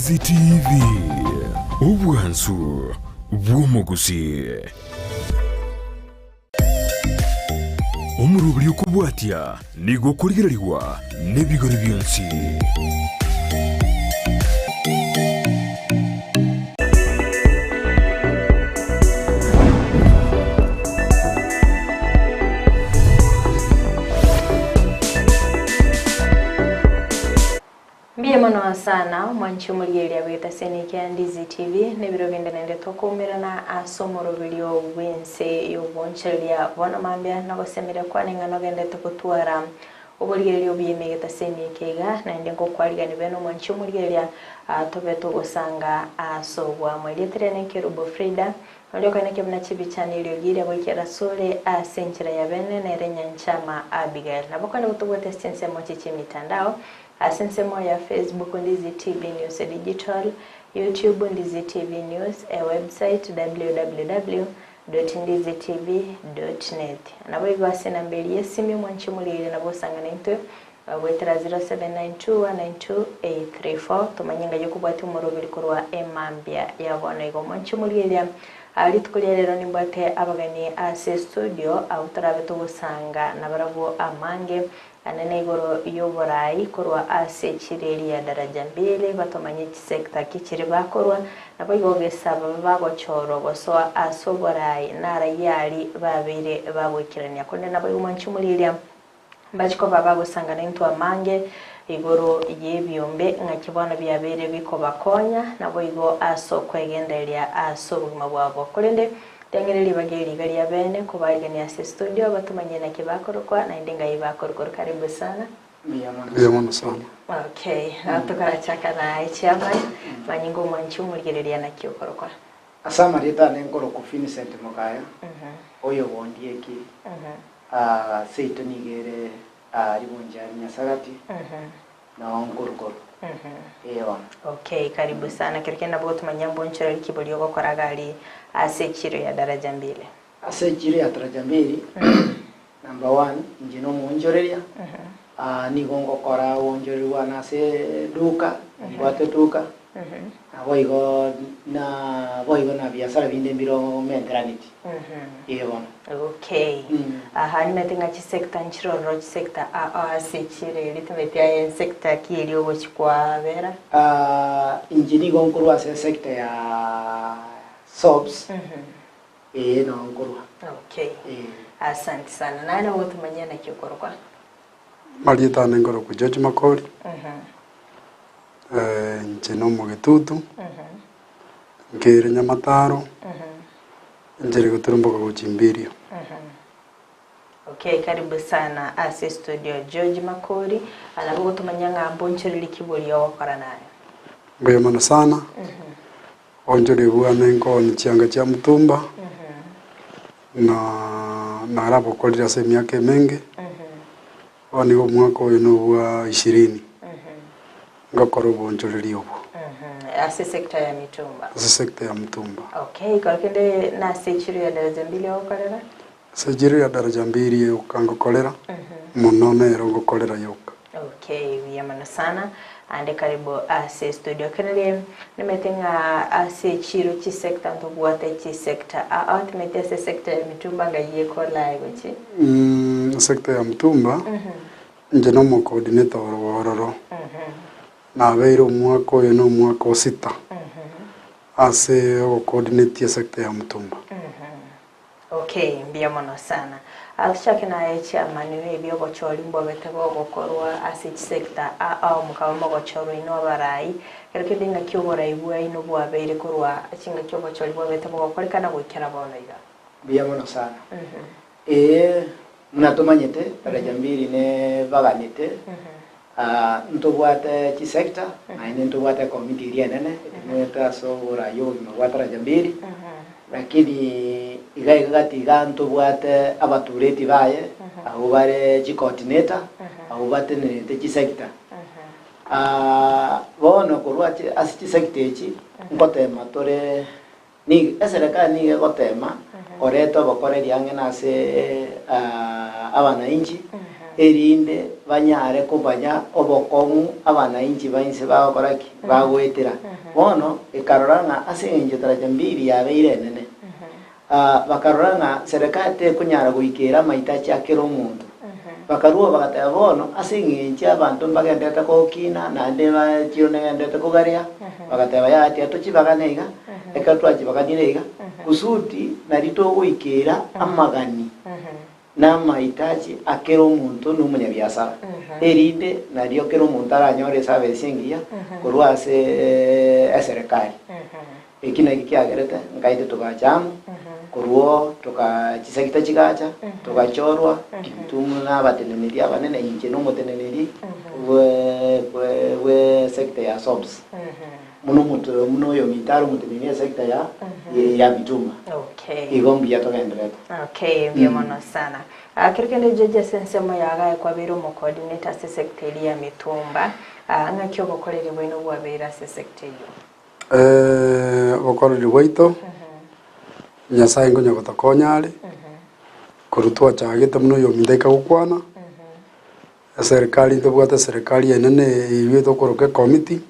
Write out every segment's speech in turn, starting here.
Ndizi TV obwansu bw'omuguzi omurubuli okubwatya nigo kuligirirwa n'ebigori byonsi. Mbiye sana mwanchi umuliyeli abita senike Ndizi TV nebiro bende nende tokumira na asomoro bilio wense yobonchelia bona mambya nagosemera kwane ngano gende tukutwara ubuliyeli obiyemegeta senike ga nende ngokwaliga ni beno mwanchi umuliyeli tobe tugosanga asobwa mweletere nekerubo Frida ndio kana kibna chibichani iliyogire abikera sole asenchira ya bene nerenya nchama Abigail nabokana kutubota sense mochichi mitandao asensemo ya Facebook Ndizi TV News Digital, YouTube Ndizi TV News, a website www.ndizitv.net. Nabo igwase na mbeli yesimi mwanchi mulire nabo sangana into wetera 0792192834 tumanyinga yokubwati umurobiri kurwa emambya yabona igo mwanchi mulire alitukulia lero nimbate abagani ase studio autarabe tubusanga nabarabo amange anene igoro yoborai kurwa ase chireli ya daraja mbele batomanye chisekta kichiri bakorwa nabo igogesaba bagochoro boso asoborai nara yali babire babwikirania konde nabo umanchi mulirya mbachiko babagosanga n'intu amange igoro yebyombe ngakibona byabere biko bakonya nabo igo aso kwegendelia aso bwabo kolende tengereli bageri gari ya bene kubaigani ya studio batumanye na kibakorwa na indinga ibakorwa karibu sana Miyamano sana. Okay atukara chaka na ichama manyingo mwanchu mulgerelia na kiokorwa Asama rita nenkoro ku Vincent Mokaya oyo wondieki seito nigere ribunja nyasagati na onkorkor ewa. Okay karibu sana kirikenda botu manyambo nchero likibuli yoko gali asechiro ya daraja mbili. Asechiro ya daraja mbili number 1 njino munjoreria nigongo kora wonjoriwa na se duka ngwate duka boigo na biashara binde mbiro menteraniti ewa. Okay hani metinga chi sector nchiro ro sector asechire litumetia en sector kieli obo chikwa vera injini gonkorwa se sector ya sobs no nkorwa. Okay asante sana nana wote manyana kiokorwa Marieta nengoro ku George Makori njeno mugetutu ngere nyamataro njere guturumboka kuchimbirio. Okay karibu sana ase studio George Makori alabu tumanyanga mboncheri likibuli wakora nayo Mbayamana sana onjore bwana ngo nichanga cha mutumba na arabo kolira se miaka mengi oni go mwaka uyu no wa 20 ngakoro bonjore liobo ase sector ya mitumba. Ase sector ya mutumba. Okay kalkende na sechiro ya daraja mbili wakorera sechiro ya daraja mbili ukangokolera munone rongo kolera yoka. Okay wiyamana sana ande karibu ase studio kenele nimetenga ase chiro chi sector ntobwate chi sector ultimate ase sector ya mitumba ngaye kola igochi sector ya mutumba njeno mo coordinator wororo na beiro mwaka uyu no mwaka wa 6 ase o coordinate sector ya mutumba. Okay mbiyamana sana alishake na chairman webi ogochori mbobetego ogokorwa ase sector au mukaba ogochoro ino barai kerkedinga kyobora ibwa ino bwabeire korwa chinga kyogochori mbobetego ogokoreka na gwikera bono iga Mbiyamana sana munatomanyete daraja mbili ne baganite ntobwate chi sector na ine ntobwate committee ria nene mweta so ora yo mwata daraja mbili lakini igatiga ntobwate abatureti baye aho bare chi coordinator aho batenete chi sector bono korwa chi sector chi ngotema tore ni serikali ni gotema oreto bokoreria ngena se abana inji erinde banyare kubanya obokongu abana inchi bainse bakoraki bagwetera bono ikaroranga asenje taraja mbiri yabeire nene bakaroranga serikali kunyara guikera maitachi akero omuntu bakaruwa bagataya bono asengenje abantu bagendete kokina nande bakiro negendete kugaria bagataya yati atochi baganeiga ekatwachi baganirega kusuti narito guikera amagani na mahitaji akero omuntu n'umunyabiasara erinde nario kero omuntu aranyore service engiya kurwa serikali ekina kiagerete ngaite tukachamu kurwo tukachisakita chikacha tukachorwa tumuna bateneneri abanene inje no muteneneri we sector ya sobs muno yo mitaro muteneneri sector ya bituma igombi ya togendreta mono sana kirikende jeje sensemo yaga kwa biro mu coordinator se sector ya mitumba ngakyo bokorere bwino bwabera se sector yo bokorere bwaito nyasaye ngonya gotokonyare kurutwa chagete muno yo mindaika gukwana serikali ndobwata serikali enene iwe tokoroke committee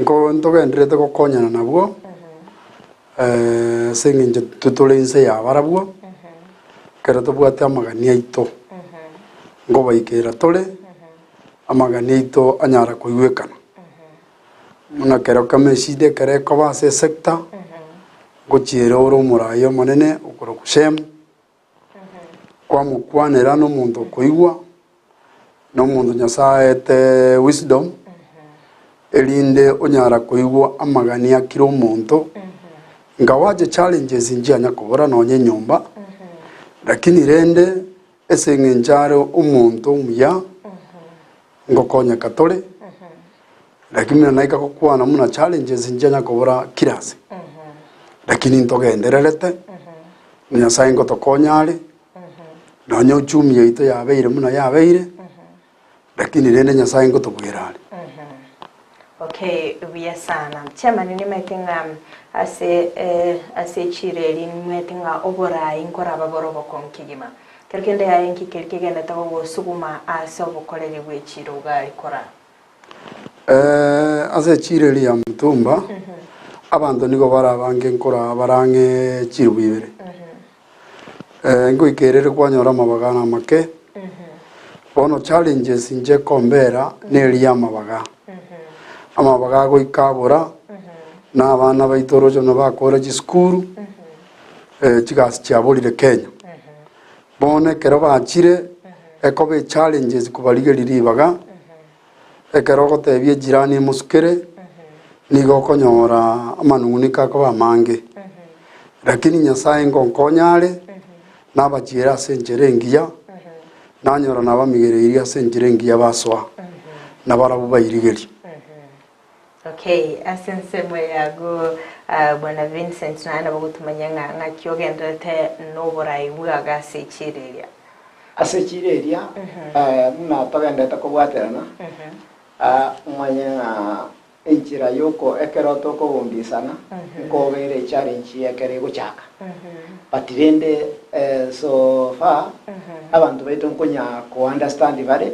ngo ntogendrete gukonyana nabwo senginje tutulense ya barabwo kera tobwate amagani aito ngo baikera tole amagani aito anyara kuiwekana muna kera kameshide kere ko base sector gochira oro murayo manene ukoro kushemu kwa mukwanera no muntu kuigwa no muntu nyasaye te wisdom elinde onyara kuigwa amagani akiro muntu ngawaje challenges njanya kubora nonye nyumba lakini rende esengenjaro umuntu muya ngokonya katole lakini naika kokwana muna challenges njanya kubora kirasi lakini ntogendererete nyasaye ngotokonyare nonye uchumi yaito yabeire muna yabeire lakini rende nyasaye ngotobwirare biya sana chairman ni metinga ase chireri metinga oborai nkora baborobo konkigima kerkende yayenki kerkigenda tawo suguma ase obokorere bwechiro ugari kora ase chireri ya mutumba abantu nigo barabange nkora barange chirubibere ngo ikerere kwanyora mabagana make bono challenges nje kombera neri ya mabaga amabaga go ikabura na bana baitorojo no bakora giskuru chigas chiabolire Kenya bone kero bachire ekobe challenges kubaligeri baga ekero gotebie jirani muskere nigo konyora amanungunika ko bamange lakini nyasaye ngonkonyare nabachira senjerengia nanyora nabamigereria senjerengia baswa nabarabu bayirigeri asensemo yago bwana Vincent na bagutumanya nga kyogendete noborai bwaga sechireria asechireria muna togendete kubwaterana umanya enchira yoko ekeroto ko bombisana ko bere challenge ekere guchaka patirende so far abantu baito nkonya ko understand bare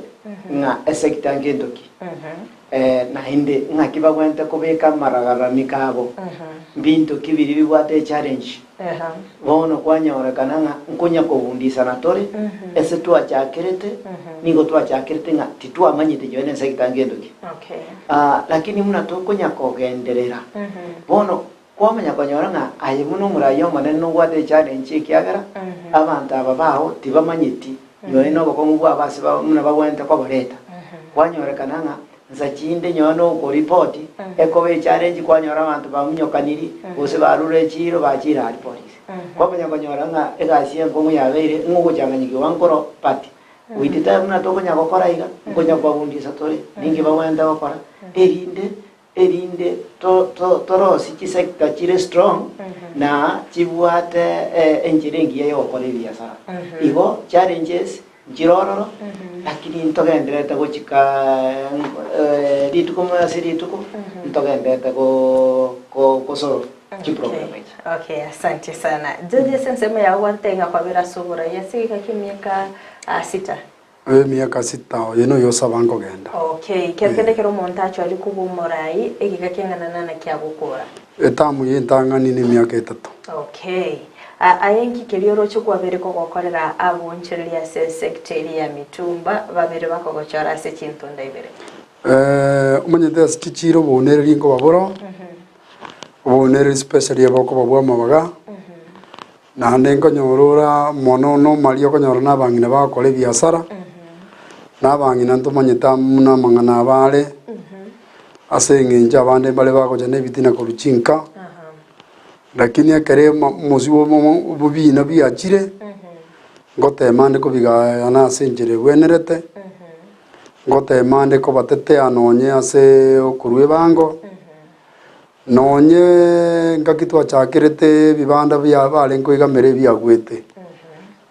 nga sector ngendoki na hinde nga kibagwente kubeka maragara mikabo bintu kibiri bibwate challenge bono kwanyora kananga nkonya ko bundisana tore ese twa chakirete nigo twa chakirete nga titwa manyite jone sector ngendoki lakini muna tokonya ko genderera bono kwamanya kwanyora nga ayi muno murayo manene no gwate challenge kiagara abantu ababaho tibamanyiti yone no bakongu abase muna bagwente ko boreta kwanyora kananga nzachinde nyono ko report ekobe challenge kwanyora abantu bamunyokaniri bose barure chiro bachira police kwamanya kwanyora nga egasiye ngomu yabeire ngugo changanyiki wankoro pati witita muna tokonya gukora iga ngonya kwabundisa tore ningi bawenda bakora erinde torosi chisekta chire strong na chibwate engirengi yo kore biasara igo challenges jirororo lakini ntogenderete gochika rituko sirituko ntogenderete go solo chiproblem. Asante sana. Jeje sensemo ya wantenga kwa bila subura yasika kimyaka 6 miaka 6 oyo no yosaba nkogenda. Okay, kende kero montacho ali kubumorai egikakengana na kya gukura. Etamu yentangani ni miaka 3. Okay. Ayenki kelioro chukwa bere ko gokorera aboncheria se secretary ya mitumba babere bakogochora se chintu ndaibere. Umanyete asikichiro bonereri ngo baboro. Bonereri especially abako babwa mabaga. Na ndengo nyorora mono no mario ko nyorona bangina bakole biasara. Na bangina ntumanyeta muna mangana bale. Asengenja abande bale bakoja nebitina ko ruchinka. Lakini akare muzi wo bubina biachire ngote mande ko biga ana senjere wenerete ngote mande ko batete anonye ase okurwe bango nonye ngakitwa chakirete bibanda bya bale ngo igamere byagwete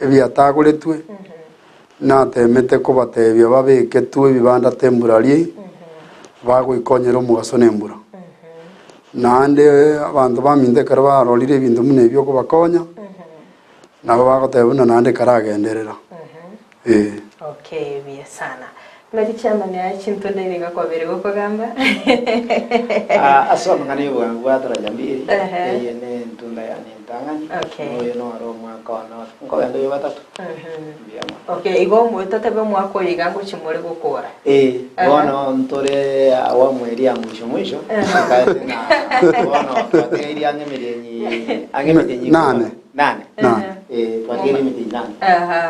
ebyataguletwe na temete ko batebya babeketwe bibanda temburari bagwikonyera omugaso nembura nande abantu baminde kara barolire ibintu mune byo kubakonya nabo bagotebuna nande karagenderera Okay, biye sana. Mari chama ne chintu ndiriga kwa bere go kugamba. Asoma ngani bwangu atara jambiri. Yene ntunda ya ntangani. Oyo no aro mwaka ono. Ngo yando yo batatu. Okay, igo mu tatebe mwako yigango chimore gukora. Bono ntore awa mweri ya mwisho. Akaze na bono twateri angemerenyi nane. Twateri miti nane.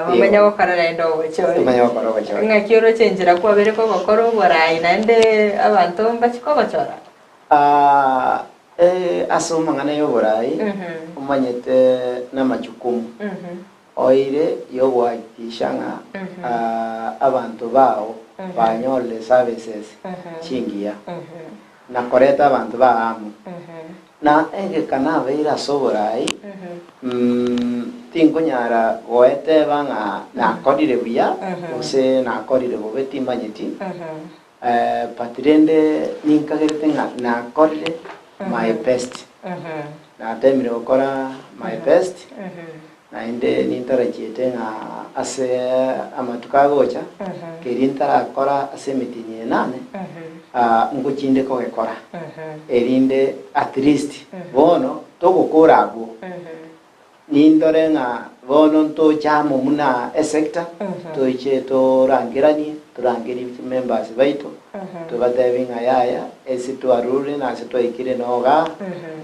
Mumenya gokorera endo gochore. Tumenya gokorera gochore. Ngakiro chenjera kwa bere ko gokoro borai nande abantu mbachiko gochora. Asoma ngana yo borai. Umanyete na majukumu. Oire yo gwakishanga abantu bao banyole services chingia. Na koreta abantu baamu. Na enge kana beira soborai. Tinkunyara goete banga na kodire buya ose na kodire bobeti manyeti patrende ninkagerete na kodire my best na temire okora my best na inde nintarachete na ase amatuka gocha kerintara akora ase mitinye nane nguchinde ko gekora erinde at least bono togokora abo nindore nga bono to chamo muna sector to iche to rangirani to rangiri members baito to badavinga yaya esitu aruri na situ ikire noga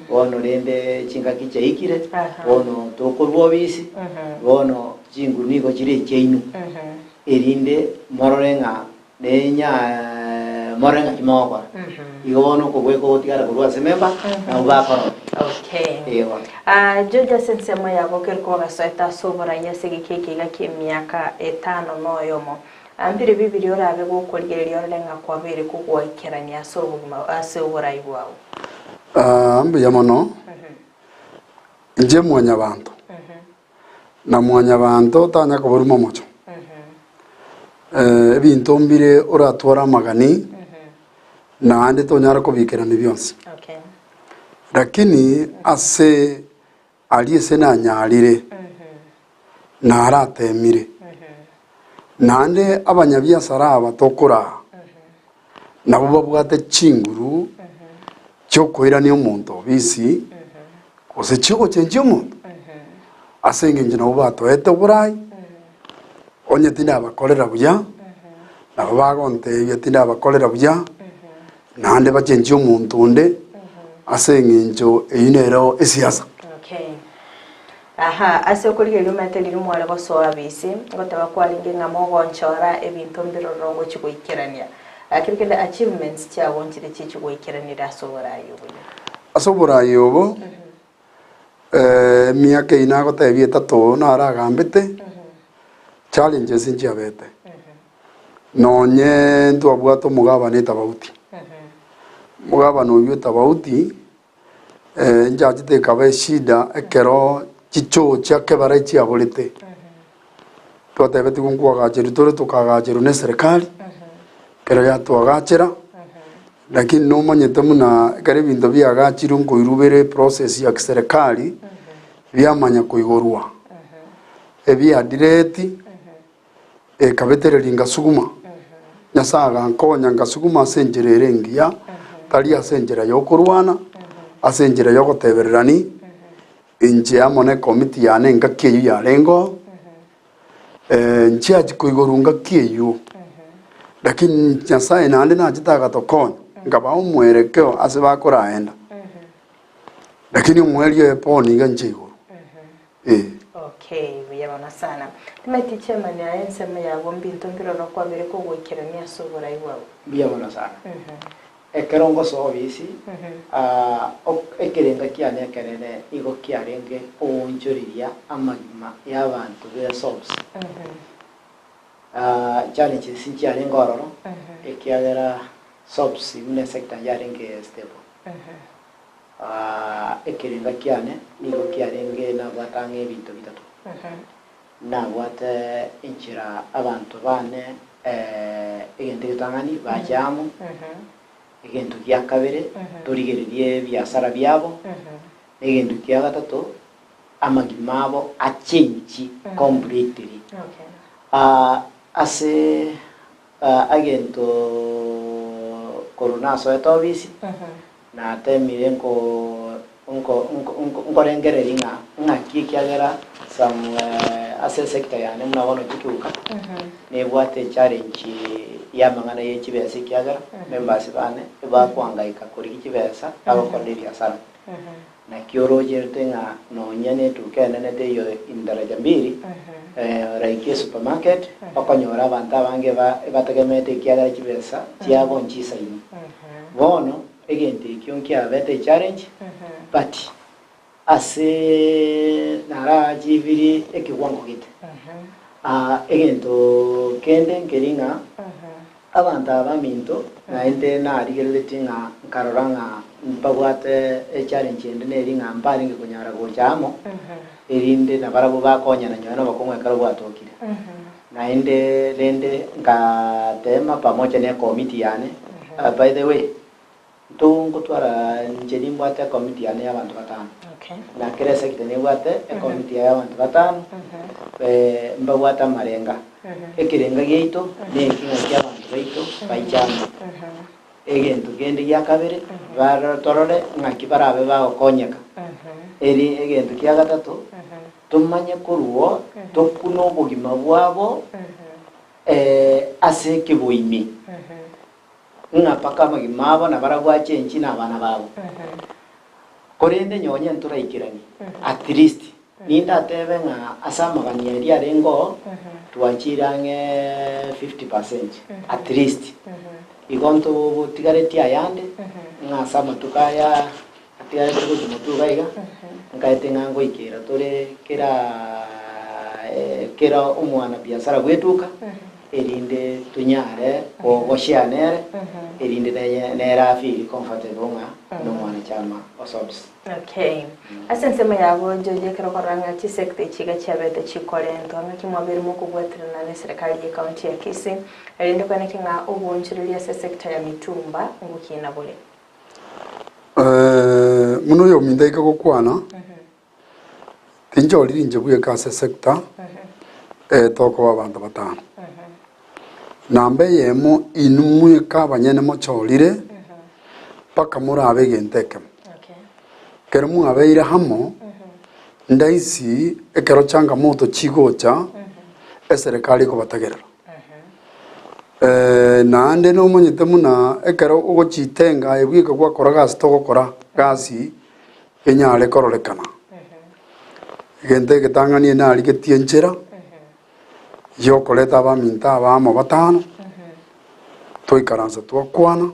bono rende chinga kiche ikire bono to korwobisi bono jingu niko chire cheinu erinde mororenga nenya morenga kimoko igono ko gweko otigara kurwa sememba na ubakoro. Okay. Joja sensemo yabo kerko gasoeta sobora yasege keke gake miaka 5 no yomo. Ambire bibiri orabe gukorigererio renga kwa bere kugwakerania sobuma asobora igwao. Ambe yamono. Nje mwanya bantu. Na mwanya bantu tanya ko buruma mocho. Ebintu mbire oratwara magani. Na ande tonyara kubikerana byonse. Okay. Lakini ase aliese na nyarire na aratemire nande abanyabiasara abatokora nabo babwate chinguru cyo koirania omuntu bisi ose chigo chenje omuntu asenge nje nabo batoete burai onye tinda abakorera buya nabo bagonte yetinda abakorera buya nande bachenje omuntu onde asengenjo einero esiasa. Okay. Ase okuriga yumateli rumwala gosoa bisi gotaba kwalinge ngamo gonchora ebintu mbiroro go chigwikirania. Akirikende achievements cha wonchire chichigwikiranira asobora yobo. Asobora yobo miaka inago tebie 3 na aragambete challenges injabete. Nonye ntwabwato mugabane tabauti. Mugabano uyu tabauti njajite kabe shida ekero chicho chake barachi abolete twatebeti kunkwa gacheru tore tukagacheru ne serikali kero ya twagachera lakini no manyete muna kare bintu bya gachiru nkoirubere process ya serikali bya manya koigorwa ebi adireti kabetereri ngasuguma nyasaga nkonya ngasuguma asenjera erengia tari asenjera yokurwana asenjera yogotebererani inche amone komiti yane ngakieyu yarengo nchiachi kuiguru ngakieyu lakini nyasaye nande nachitaga tokonya ngaba umwerekeo ase bakoraenda lakini umwerio eponi ganchiguru Okay, wiyabona sana. Timeti chema ni ayensema ya bombinto mpiro no kwa bere ko gwekerania sobora iwawe. Biyabona sana. Ekerongo sobisi ekerenga kiane ekerene igo kiarenge onjoriria amagima y'abantu be sobs. Challenge sinchiare ngororo ekiagera sobs imne sector yarenge stable. Ekerenga kiane nigo kiarenge na batange bintu bitatu. Na wate inchira abantu bane egente gitangani bajamu egento kya kabere torigererie biasara byabo egento kya gatatu amagimabo achenji completely. Ase agento corona so etobisi na temire nko rengereringa ngaki kyagera some ase sector yane mnabono kikuka ne bwate challenge ya mangana y'ekibesa kyagera members bane bakwangaika kuri kibesa abakonderia sana na kioroje tenga no nyane tukene teyo indaraja mbiri raike supermarket bakonyora abantu abange bategemete kyagera kibesa cyabo nchisa ino bono egente kyonkia bete challenge but ase nara jibiri ekiwango gite egento kende nkeringa abantu abaminto na ente na arigeretinga nkaroranga mpabwate challenge ende neringa mpari ngikunyara gochamo erinde na barabo bakonya na nyona bakomwe karobwatokire na ende lende ngatema pamoja na committee yane by the way tungo twara njeni mbwate committee yane y'abantu batano na kire sekite ne bwate committee y'abantu batano mbawata marenga ekirenga geito ne kinga ky'abantu baito baijamo egento gende gya kabere batorore ngaki barabe bakonyeka eri egento kya gatatu tumanye kuruo tokuno obugima bwabo ase kibuimi ngapaka magimabo na baragwa chenchi na bana babo korende nyonya nturaikirani at least ninda tebe nga asama banyeri arengo tuachirange 50% at least igonto butigareti ayande nga sama tukaya atigare tugutuga iga ngaite ngango ikera tore kera umwana biasara gwetuka erinde tunyare ogoshianere erinde nera feel comfortable nga no mwana chama osobs. Okay. Asensema yabo joje kero koranga chi sector chiga chabete chikorento ngaki mwabere mu kubweterana ne serikali ya county ya Kisii erinde kwanekinga obunchirilia se sector ya mitumba ngukina bole. Muno yo mindaika gukwana tinjoli nje buye ka se sector toko abantu batano nambe yemo inumwe ka banyene mo cholire paka murabe genteke kero mu abeira hamo ndaisi ekero changa moto chigocha eserikali ko batagerera nande no monyete muna ekero ugo chitenga ebwika kwa koraga stoko kora gasi enyale kororekana gente getangani na ali getienchera yo koleta ba minta abamo batano toikaranza twakwana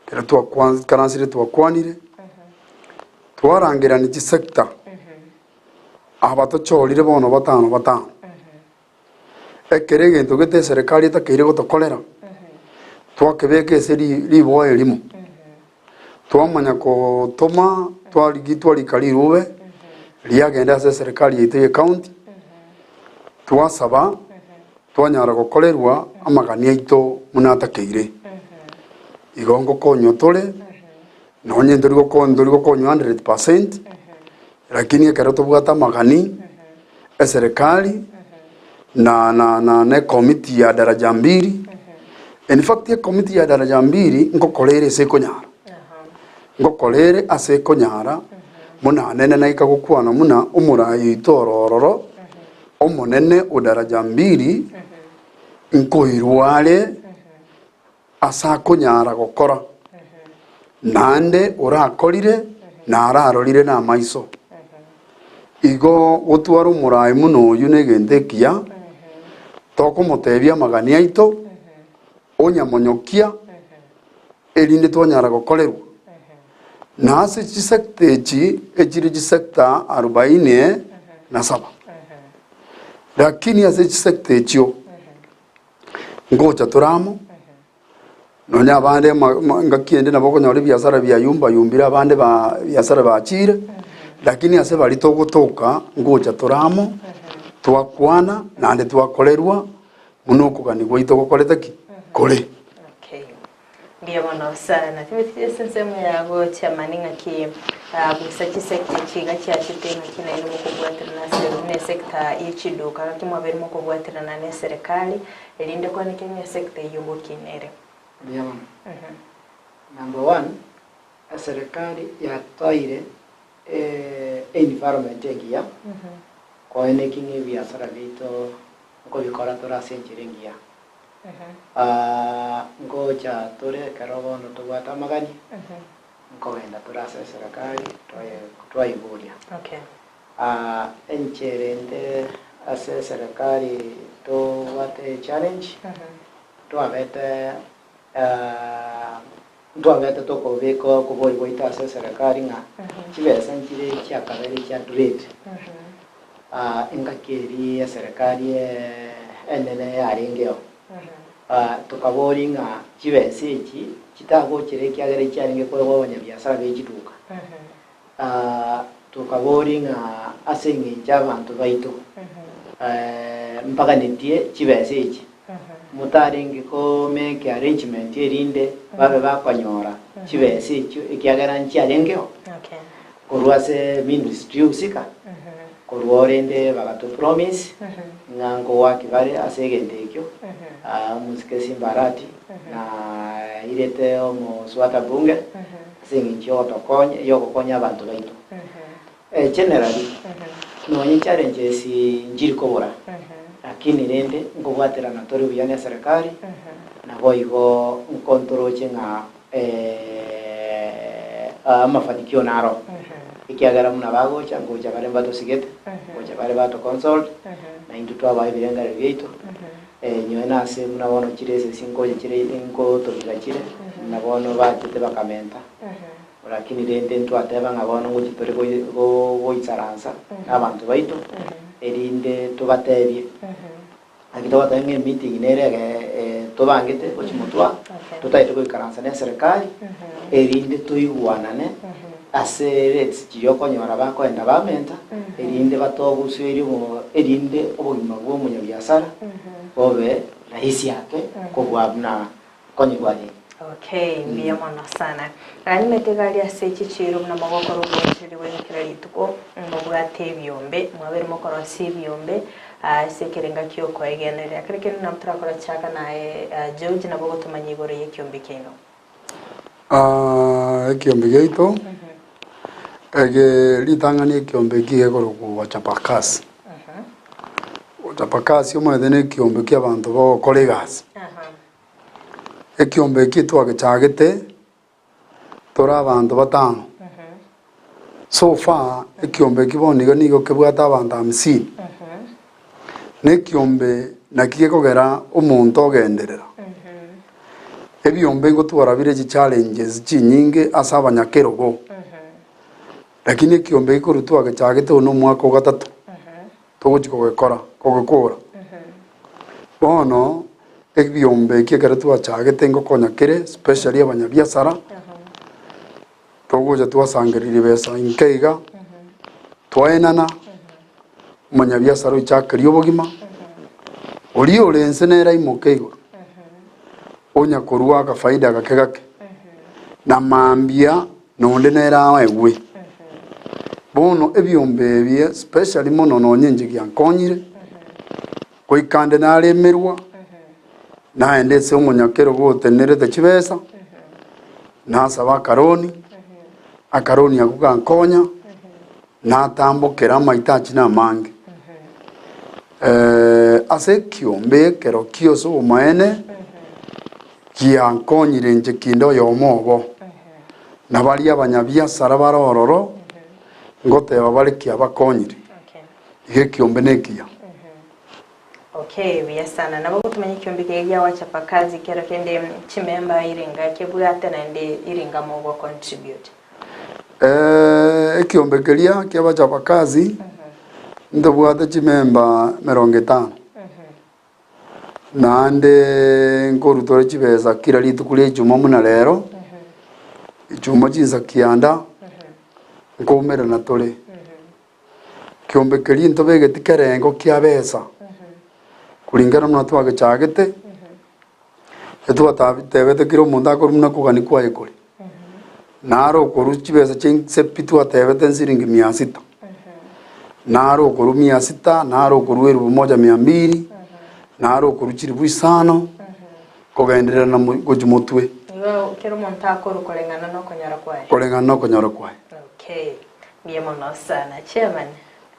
kera twakwana karansire twakwanire twarangira ni sector abato cholire bono batano ekere gento gete serikali takire gotokolera twakebeke seri libo elimu twamanya ko toma twali kalirube liagenda se serikali ite county twasaba twanyara gokolerwa amagania ito munatakeire igongo konyo tole nonye ndorigo konyo 100% lakini ekero tobwata magani eserikali na ne committee ya daraja mbili. In fact ya committee ya daraja mbili ngokorere se konyara ngokorere ase konyara muna nene na ikagukwana muna umurayi itorororo omunene udaraja mbili nkoirware asa konyara gokora nande urakorire na ararorire na maiso igo gutwara umurayi muno uyu negendekia tokumutebia magania ito onyamonyokia erinde twanyara gokorerwa na ase chisekta echi echiri chisekta 47 lakini ase chisekta echio ngocha turamo nonya abande ngakiende nabo konyora biasara bya yumbira abande ba biasara bachire lakini ase bari togotoka ngocha turamo twakwana nande twakorerwa muno kuganirwa itogokorete ki kore. Ndio bana sana timetie sensemo yago chamaninga ki busa chisekta chiga cyashitenga kina iri mukubwatira na sekta yichiduka kimwa beri mukubwatira na serikali elinde kwa ni Kenya sekta yumbo kinere. Ndio. Number 1 serikali yatoire environment ngia kwa ene kingi biasara bito ko bikora tora senjirengia ngocha tore karobo no tugwata magani nkogenda turase serikali twayiburia encherende ase serikali to wate challenge twabete tokobeko kuboiboita ase serikali nga chibesa nchire chiakabere chia trade ingakeri ya serikali enene yarengeo tukabori nga chibesa echi chitago chire kiagere cyarenge ko babonye biasara bejiduka tukabori nga asengi cy'abantu baito mpaka netie chibesa echi mutaringi ko make arrangement erinde babe bakonyora chibesa echi ikiagera ncyarengeo kurwase ministry usika kurworende bagatu promise ngango wakibare asegendekyo musike simbarati na irete omo swata bunge singicho tokonye yokokonya abantu baito generally no nyi challenges njiri kobora lakini rende ngobwatera na tori buyane serikali na boigo control chenga mafanikio naro ikiagara muna bago chango cha bare bato sigete ngocha bare bato consult na into twa bae birenga regeito nyoena ase muna bono chirese sinko chire inko to bigachire na bono batete bakamenta lakini rende ntwateba ngabono ngutore go itsaransa abantu baito erinde tubatebye akito batenge meeting nerege tobangete kochimutwa tutaite ko ikaransa ne serikali erinde tuyuwanane ase rates chiyokonyora bakoenda bamenta erinde batoguswiri mo erinde obugima bwo munyabiasara bobe rahisi yake kobwabna konyigwali. Mbia mono sana. Nimetegalia sechi chiro na magoko rugwechiri wenikira lituko mubwate byombe mwabere mokoro si byombe sekerenga kyoko egenere akareke na mutrakora chaka nae George na bogo tumanyigore yekyombe kino. Ekyombe geito ege litangani ekyombe kigekoro ku chapakasi chapakasi omwethene ekyombe ky'abantu bokora egasi ekyombe kitwagechagete tora abantu batano so far ekyombe kiboniga nigo kebwata abantu 50 nekyombe nakigekogera omuntu ogenderera ebyombe ngotwara bire challenges chinyinge asa abanyakerogo lakini ekyombe ikorutwa gechagete ono mwaka wa 3 togochikogekora kogekora bono ebyombe kiagera twachagete ngokonyakire especially abanyabiasara togoja twasangirire besa inkeiga twaenana munyabiasara ichakiri obogima oli olense nera imokeigo onya korwa ka faida gakegake na mambia nonde nera wewe bono ebyombe bye especially mono no nyingi yankonyire goikande naremerwa naendese omonyakero gotenerete chibesa nasaba akaroni ako gankonya natambokera amahitaji namange ase ekiombe ekero kiose omaene giankonyire inche kinde oyomo obo na baria abanyabiasara barororo ngoteba bare kiabakonyire iga ekiombe nekiya. Okay, biya sana nabo gutumanya ikiombe kiya wachapakazi kero kende chimemba iringa kebwate na ndi iringa mogo contribute ekiombe keria kiabachapakazi ndobwate chimemba 50 nande nkorutore chibesa kira rituku ria ijumaa muna rero ijumaa chinsa kianda nkomera na tore kiombe keria ntobegeti kerengo kia besa kuringana na twagechagete etwatabitebete kiro omonto akorumuna kugani kwaye kore naro okoru chibesa chinsepi twatebete nsiringi 600 naro okoru 600 naro okoru 1200 naro okoru chiribu 5 kugenderera na gojumotwe igo kero omonto akoru korengana no konyara kwaye. Okay, ngiye mono sana chairman.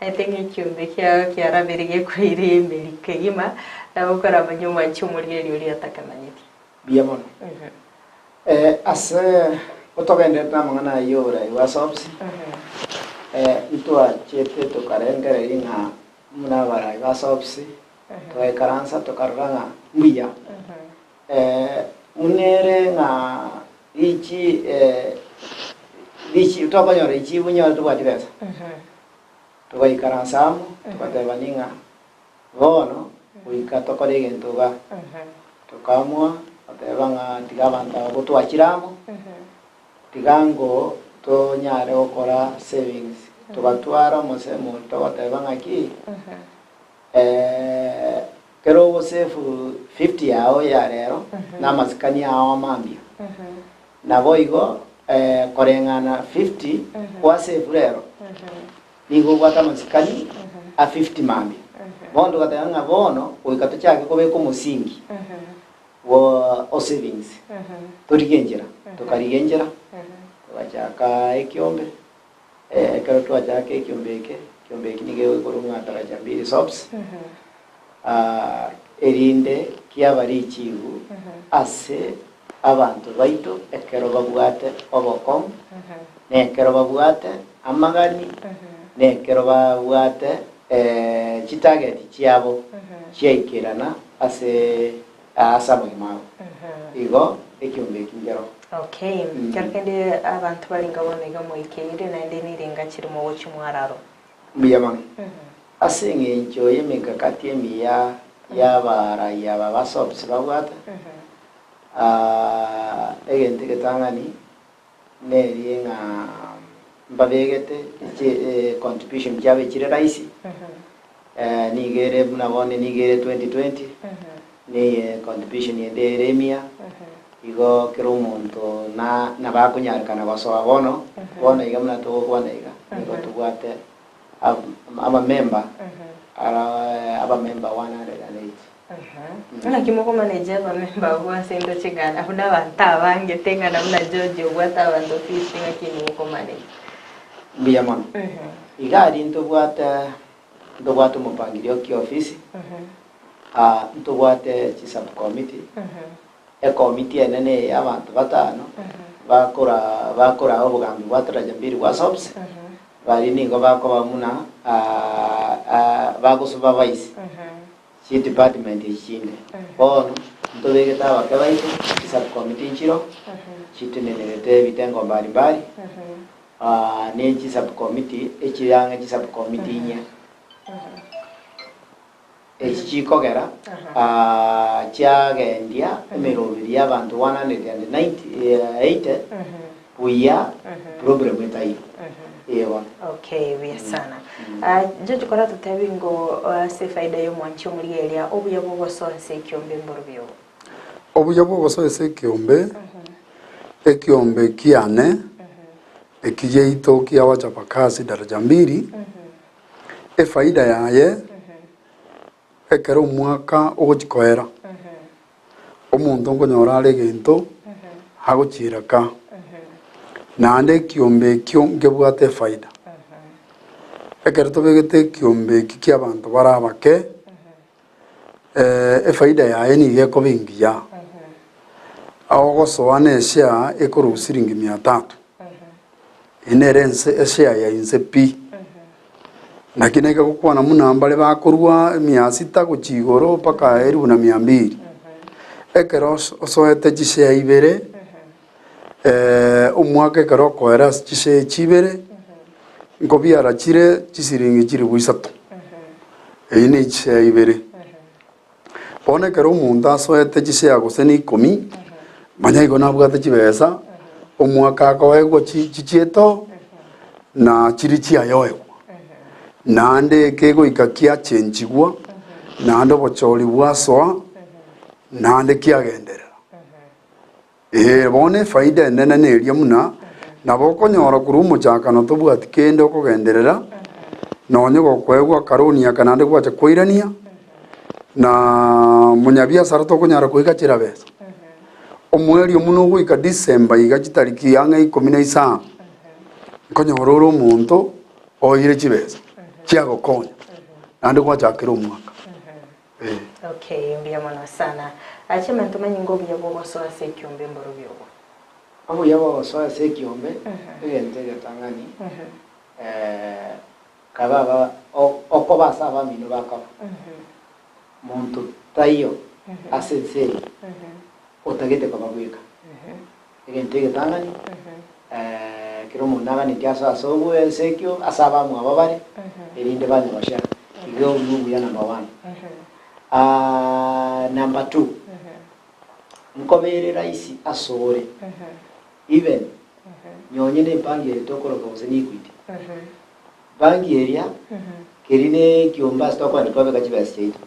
I think ikiombe kia rabiri gekwire emeri kegima na gukora manyuma nchumurire uri atakamanyiti biya mono ase otogendeta mangana yora iwasobsi itwa chete tokarengere inga muna bara iwasobsi to karansa tokaranga mbiya munere nga ichi utokonyora ichi bunyora tubadibesa tugaikaransamu tukatebaninga bono uika tokore gentuga tukamwa atebanga tiga abantu gotwachiramo tigango tonyare gukora savings tugatwara musemo tugatebanga ki kero go save 50 yao ya rero na maskani yao mambia na boigo korengana 50 kwa save rero nigo gwata masikani a 50 mambi bondo gatanga bono uikato chake kobeko musingi wo savings torigenjera tukarigenjera wachaka ekiombe kero twachaka ekiombe kinige korunga taraja mbiri sobs erinde kiabari chigu ase abantu baito ekero babwate obokom nekero babwate amagani nekero babwate chitageti chiabo chiaikirana ase asabo imao igo ekiombe kingero. Okay, kerkende abantu balinga bonega moikeire na ndeni ringa kirimo wo chimwararo mbiyama ase ngencho yemekakati emiya yabara yaba basobsi babwate egente ketangani nerienga mbabegete contribution byabe kire raisi nigere munabone nigere 2020 ni contribution yende remia igo kero muntu na bakunyarikana basoa bono iga muna to kwana iga igo tubwate aba member aba member 108 na kimoko manager aba member wa sendo chigana abuna banta bange tenga na muna George ubwata abantu office tenga kimoko manager biyama igari ntobwate mupangilio ki office ntobwate chi sub committee committee enene abantu batano bakora obugambi bwataraja mbiri wa sobs bali ningo bakoba muna bakusupervise chi department ichinde bono ntobegeta abakebaito sub committee nchiro chitenenete bitengo mbalimbali nechi sub committee echiranga chi sub committee nya echichikogera chiagendia emerobiri y'abantu 198 buya problem etai ewa. Okay, biya sana George kora tutabingo se faida yo mwancho muri elia obuya bwo sohese kiombe mborobyo obuya bwo sohese kiombe ekiombe kiane ekije itoki abachapakazi daraja mbiri faida yaye ekero omwaka ogochikoera omonto nkonyora are egento agochireka naende ekiombe ekio nkebwate efaida ekero tobegete ekiombe eki kia abanto bare abake efaida yaye niga ekoba engiya agogosoa na eshare ekorwa siringi 300 enere eshare yainse pi lakini ekagokwana muna mbare bakorwa 600 gochi igoro mpaka 1200 ekero osoete chishare ibere omwaka ekero okoera chishare chibere nkobiara chire chisiringi chiri 300 eyi ne chishare ibere bono ekero omonto asoete chishare gose ni 10 manya igo nabwate chibesa omwaka akoegwa chichieto na chiri chiayoegwa naende kegoika kiachenchigwa naende obochori bwasoa naende kiagenderera bono efaida enene neria muna nabo okonyora korwa omochakano tobwati kende okogenderera nonya gokoegwa karoni aka naende gwacha koirania na monyabiasara tokonyara koika chira besa omweri omuno ogoika December iga chitariki ang'e 15 nkonyora ore omonto oire chibesa chiagokonya naende gwachakera omwaka Okay, mbia mono sana. Achema ntumanyi ngo buya bogosoa se kiombe mboro byogo. Abo yabo gosoa se kiombe egente getangani kababa okobasa abamino bakaba muntu tayo asensei otagete kababweka egente getangani kiro mundaga ni tiasa sobu sekio asaba mu ababare erinde banye basha igo nubu ya number 1 number 2 nkobere raisi asore even nyonye ne bangi etokoro kose ni kwiti bangi area kerine kiomba stokwa ndikobe kachibasi cheito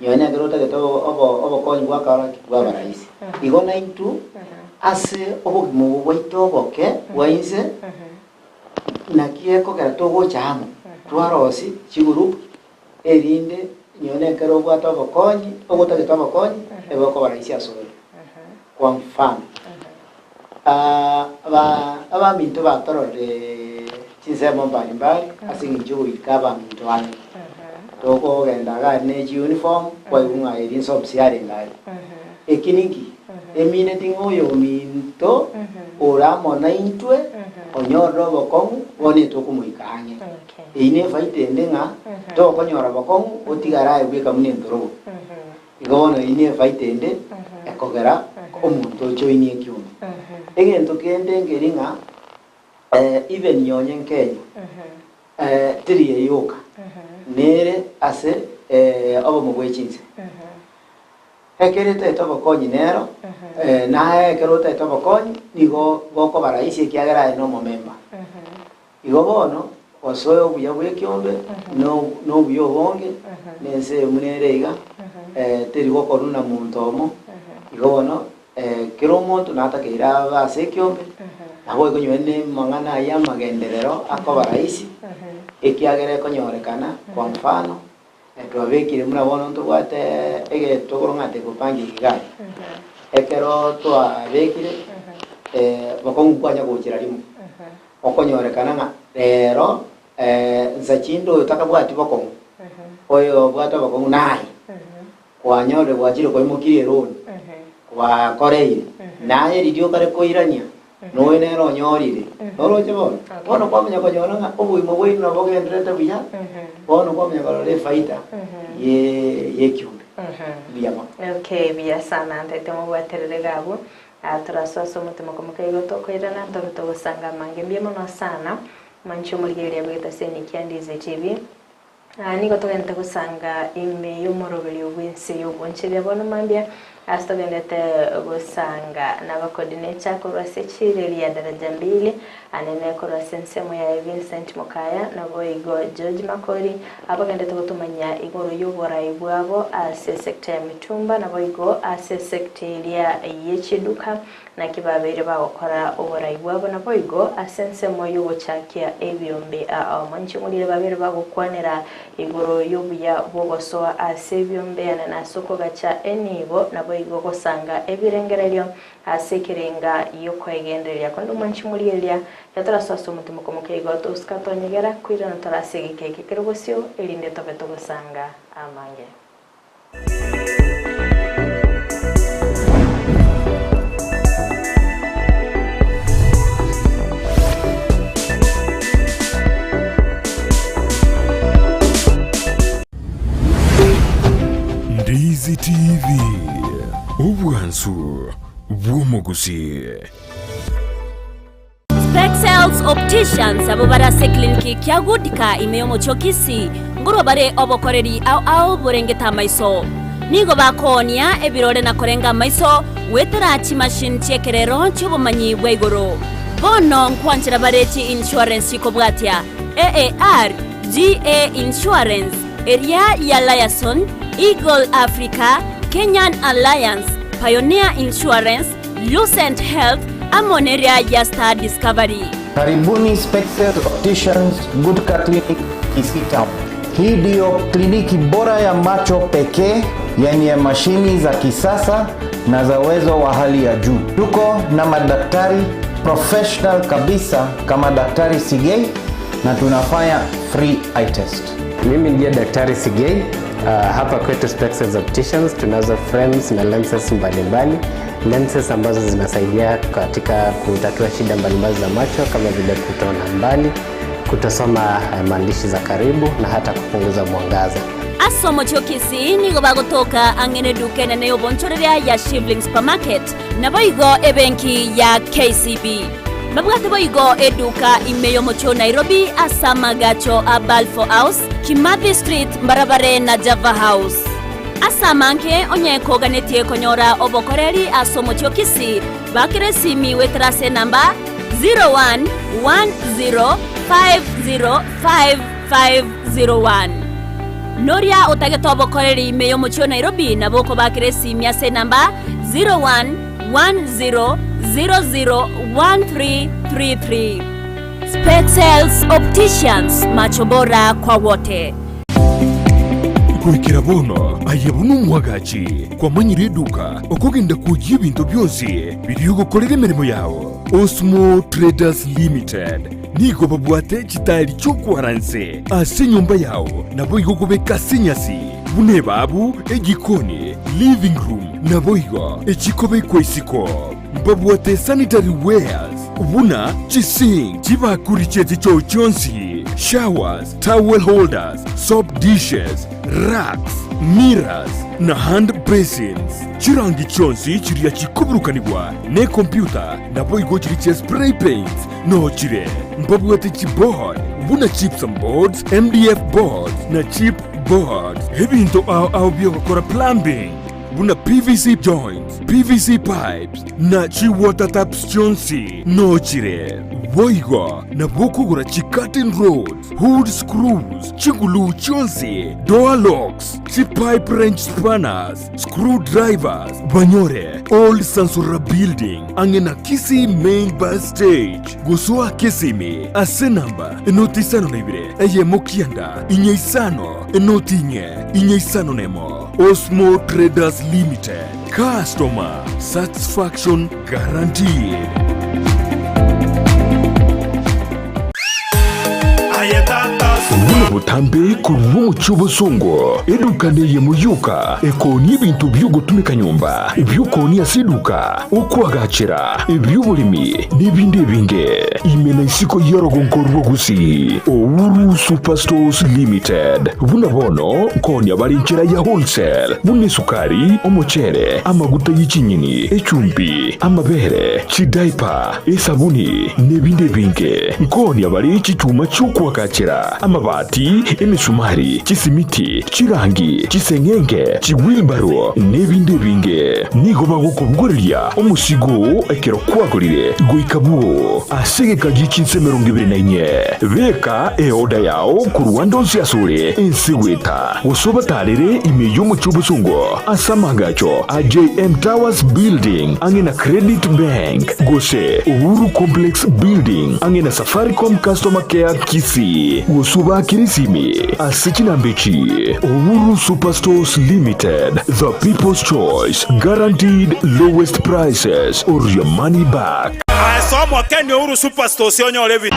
nyonye ngerota geto obo konyi gwakara kwa raisi igo 92 ase obo mu waito boke wainse nakieko gato go chamo twarosi chigurup erinde nyone kero bwata bokonyi ogotageta bokonyi eboko baraisi asore kwa mfano aba minto batorore chinsemo mbalimbali asingi njugo ikaba minto ane toko gendaga ne uniform kwa unga irin sobsiare ngai ekiniki emine tingoyo minto ora mona intwe onyoro bokongu bone tokumuikanye ine faite ndenga to konyora bokongu otigara ebeka munendoro igona ine faite nde ekogera omuntu joini ekyume egento kende ngeringa even nyonye nkenya tiri yoka nere ase abo mugwechinse ekerete tobokonyi nero na ekerota tobokonyi nigo boko baraisi kiagera no momemba igo bono osoyo buya bwekyombe no buyo bonge nese munereiga teri goko runa muntu omo igo bono kero muntu natakeira base kyombe nabo ikonyene mangana ya magenderero ako baraisi ekiagera konyorekana kwa mfano twabekire muna bono ntubwate ege togorongate kupangi kigali ekero twabekire bakongu kwanya gochira limu okonyorekana nga rero nsachindo takabwati bakongu oyo bwata bakongu nayi kwanyore bwachire kwa mukiri roni kwa koreire naye ridio kare koirania nowe nero nyorire noroje bono kwamenya konyora nga obuimo bwino bogendrete buya bono kwamenya korore faida ye kyumbe biyama. Okay, biya sana ntetemo bwaterere gabo turasoso mutemo komukaigo tokoirana ntoruto gusanga mange biyama no sana mancho murigere bwita seni kyandize TV nigo togenda gusanga ime y'umuroberi w'insi y'ubunchire bono mambya astogendete gusanga n'abacoordinator korwase chireri ya daraja 2 anene korwase nsemo ya Vincent Mukaya nabo igo George Makori abagendete gutumanya igoro y'ubora ibwabo ase sector ya Mitumba nabo igo ase sector ya Yechiduka na kibabere bagokora oborai bwabo na boigo asense moyo gochakia ebyombe amanchi mulire babere bagokwanera igoro yobuya bogosoa asebyombe na soko gacha enibo na boigo gosanga ebirengereryo asekerenga iyo kwegenderera kondo manchi mulire yatarasasa umutima komukeigo toskatonyegera kwira no tarasegike kerobosyo elinde tobeto gosanga amange. Ndizi TV Ubwansu Bwomogusi Spexels Opticians abo barase kliniki kya gudika imeyomo chokisi ngoro bare obokoreri au borengeta maiso nigo bakonia ebirore na korenga maiso wetera chi machine chekerero chobomanyi bweigoro bono nkwanchira bareti insurance ikobwatia AAR GA Insurance Area ya Liason Eagle Africa Kenyan Alliance Pioneer Insurance Lucent Health Amoneria ya Star Discovery. Karibuni Spexels Opticians Goodka Clinic Kisii Town. Hii ndio kliniki bora ya macho pekee yenye mashini za kisasa na za uwezo wa hali ya juu. Tuko na madaktari professional kabisa kama Daktari Sigei na tunafanya free eye test. Mimi ndiye Daktari Sigei. Hapa kwetu Spexels Opticians tunazo frames na lenses mbalimbali. Lenses ambazo zinasaidia katika kutatua shida mbalimbali za macho kama vile kutona mbali, kutosoma maandishi za karibu na hata kupunguza mwangaza. Asomo chokisi nigo bagotoka angene dukene neyo bonchoreria ya Shivling Supermarket na boigo ebenki ya KCB. Mabwate boigo eduka imeyo mocho Nairobi asamagacho Balfour House, Kimathi Street Mbarabare na Java House. Asamanke onyeko ganetie konyora obokoreri asomo chokisi bakire simi wetrase namba 0110505501. Noria otageto obokoreri imeyo mocho Nairobi na boko bakire simi ase namba 0110001333. Spexels Opticians, macho bora kwa wote. Kurikira bono ayabunu mwagachi kwa manyire duka okogenda kujia bintu byose biriyogokorera emirimo yawo. Osmo Traders Limited nigo babwate kitali cyokwaranse ase nyumba yawo nabo igogobeka senyasi bune babu egikoni living room nabo igo ekikobe kwesiko babwate sanitary wares buna chising chibakuri chete cyo cyonsi showers towel holders soap dishes racks mirrors na hand basins chirangi chonsi chiriya chikuburukanibwa ne computer nabo igo chiri spray paints no chire mbabwate chipboard buna chips and boards MDF boards na chip boards ebinto au byokora plumbing buna PVC joints PVC pipes na chi water taps chonsi no chire boigo na bokugura chi curtain rods hood screws chingulu chonsi door locks chi pipe wrench spanners screwdrivers banyore old Sansura building angena Kisii main bus stage gusua Kisimi ase namba enotisano naibire eye mokianda inyeisano enotinye inyeisano nemo. Osmo Traders Limited. Customer satisfaction guaranteed. Butambe kurumu cy'ubusongo edukaneye muyuka ekoni ibintu by'ugutumika nyumba ibyukoni asiduka ukwagacira iby'ubulimi n'ibindi binge imena isiko yorogonkorwa gusi Ouru Superstores Limited buna bono koni abarinchira ya wholesale bune sukari omuchere amaguta y'ikinyini ecumbi amabere chidaipa esabuni n'ibindi binge koni abari iki cyuma cy'ukwagacira amabati chibati, emisumari, chisimiti, chirangi, chisengenge, chiwilbaro, nebindi binge. Nigo bagukubuguriria umusigo ekero kwagurire goikabuo asege kagichi nsemerongo 24 beka eoda yao ku Rwanda osiasure insiweta usobatarire imeyo mu cyubusungo asamagacho AJM Towers Building angena Credit Bank gose Uhuru Complex Building angena Safaricom Customer Care Kisi usuba kirisimi asikinambechi Uhuru Superstores Limited, the people's choice, guaranteed lowest prices or your money back. Somo Kenya Uhuru Superstores yonyo levi.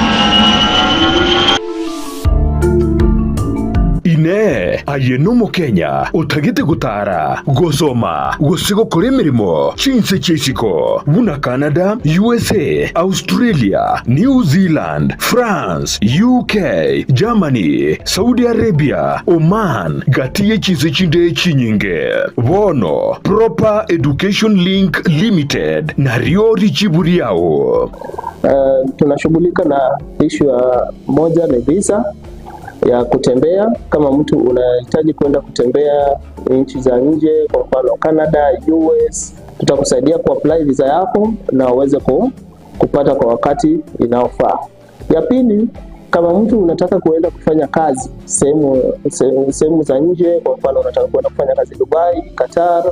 Ine ayeno mu Kenya utagite gutara gosoma gosigo kore mirimo chinse chesiko buna Canada, USA, Australia, New Zealand, France, UK, Germany, Saudi Arabia, Oman gatiye chinse chinde chinyinge bono Proper Education Link Limited na riori chiburi yao. Tunashughulika na issue ya moja ni visa ya kutembea. Kama mtu unahitaji kwenda kutembea nchi za nje, kwa mfano Canada, US, tutakusaidia kuapply visa yako na uweze kupata kwa wakati inaofaa. Ya pili, kama mtu unataka kuenda kufanya kazi sehemu za nje, kwa mfano unataka kwenda kufanya kazi Dubai, Qatar,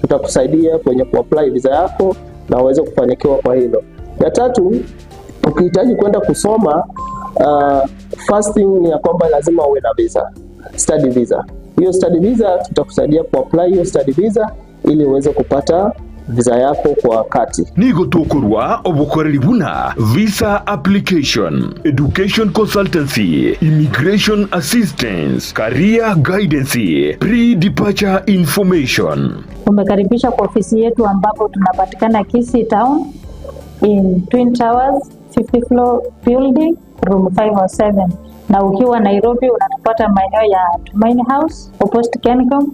tutakusaidia kwenye kuapply visa yako na uweze kufanikiwa kwa hilo. Ya tatu, ukihitaji kwenda kusoma first thing ni ya kwamba lazima uwe na visa, study visa. Hiyo study visa tutakusaidia kuapply hiyo study visa ili uweze kupata visa yako kwa wakati. Nigo tokurwa obukoreri buna visa application, education consultancy, immigration assistance, career guidance, pre-departure information. Umekaribisha kwa ofisi yetu ambapo tunapatikana Kisii Town in Twin Towers 50 floor building room 507, na ukiwa Nairobi unatupata maeneo ya Tumaini House opposite Kencom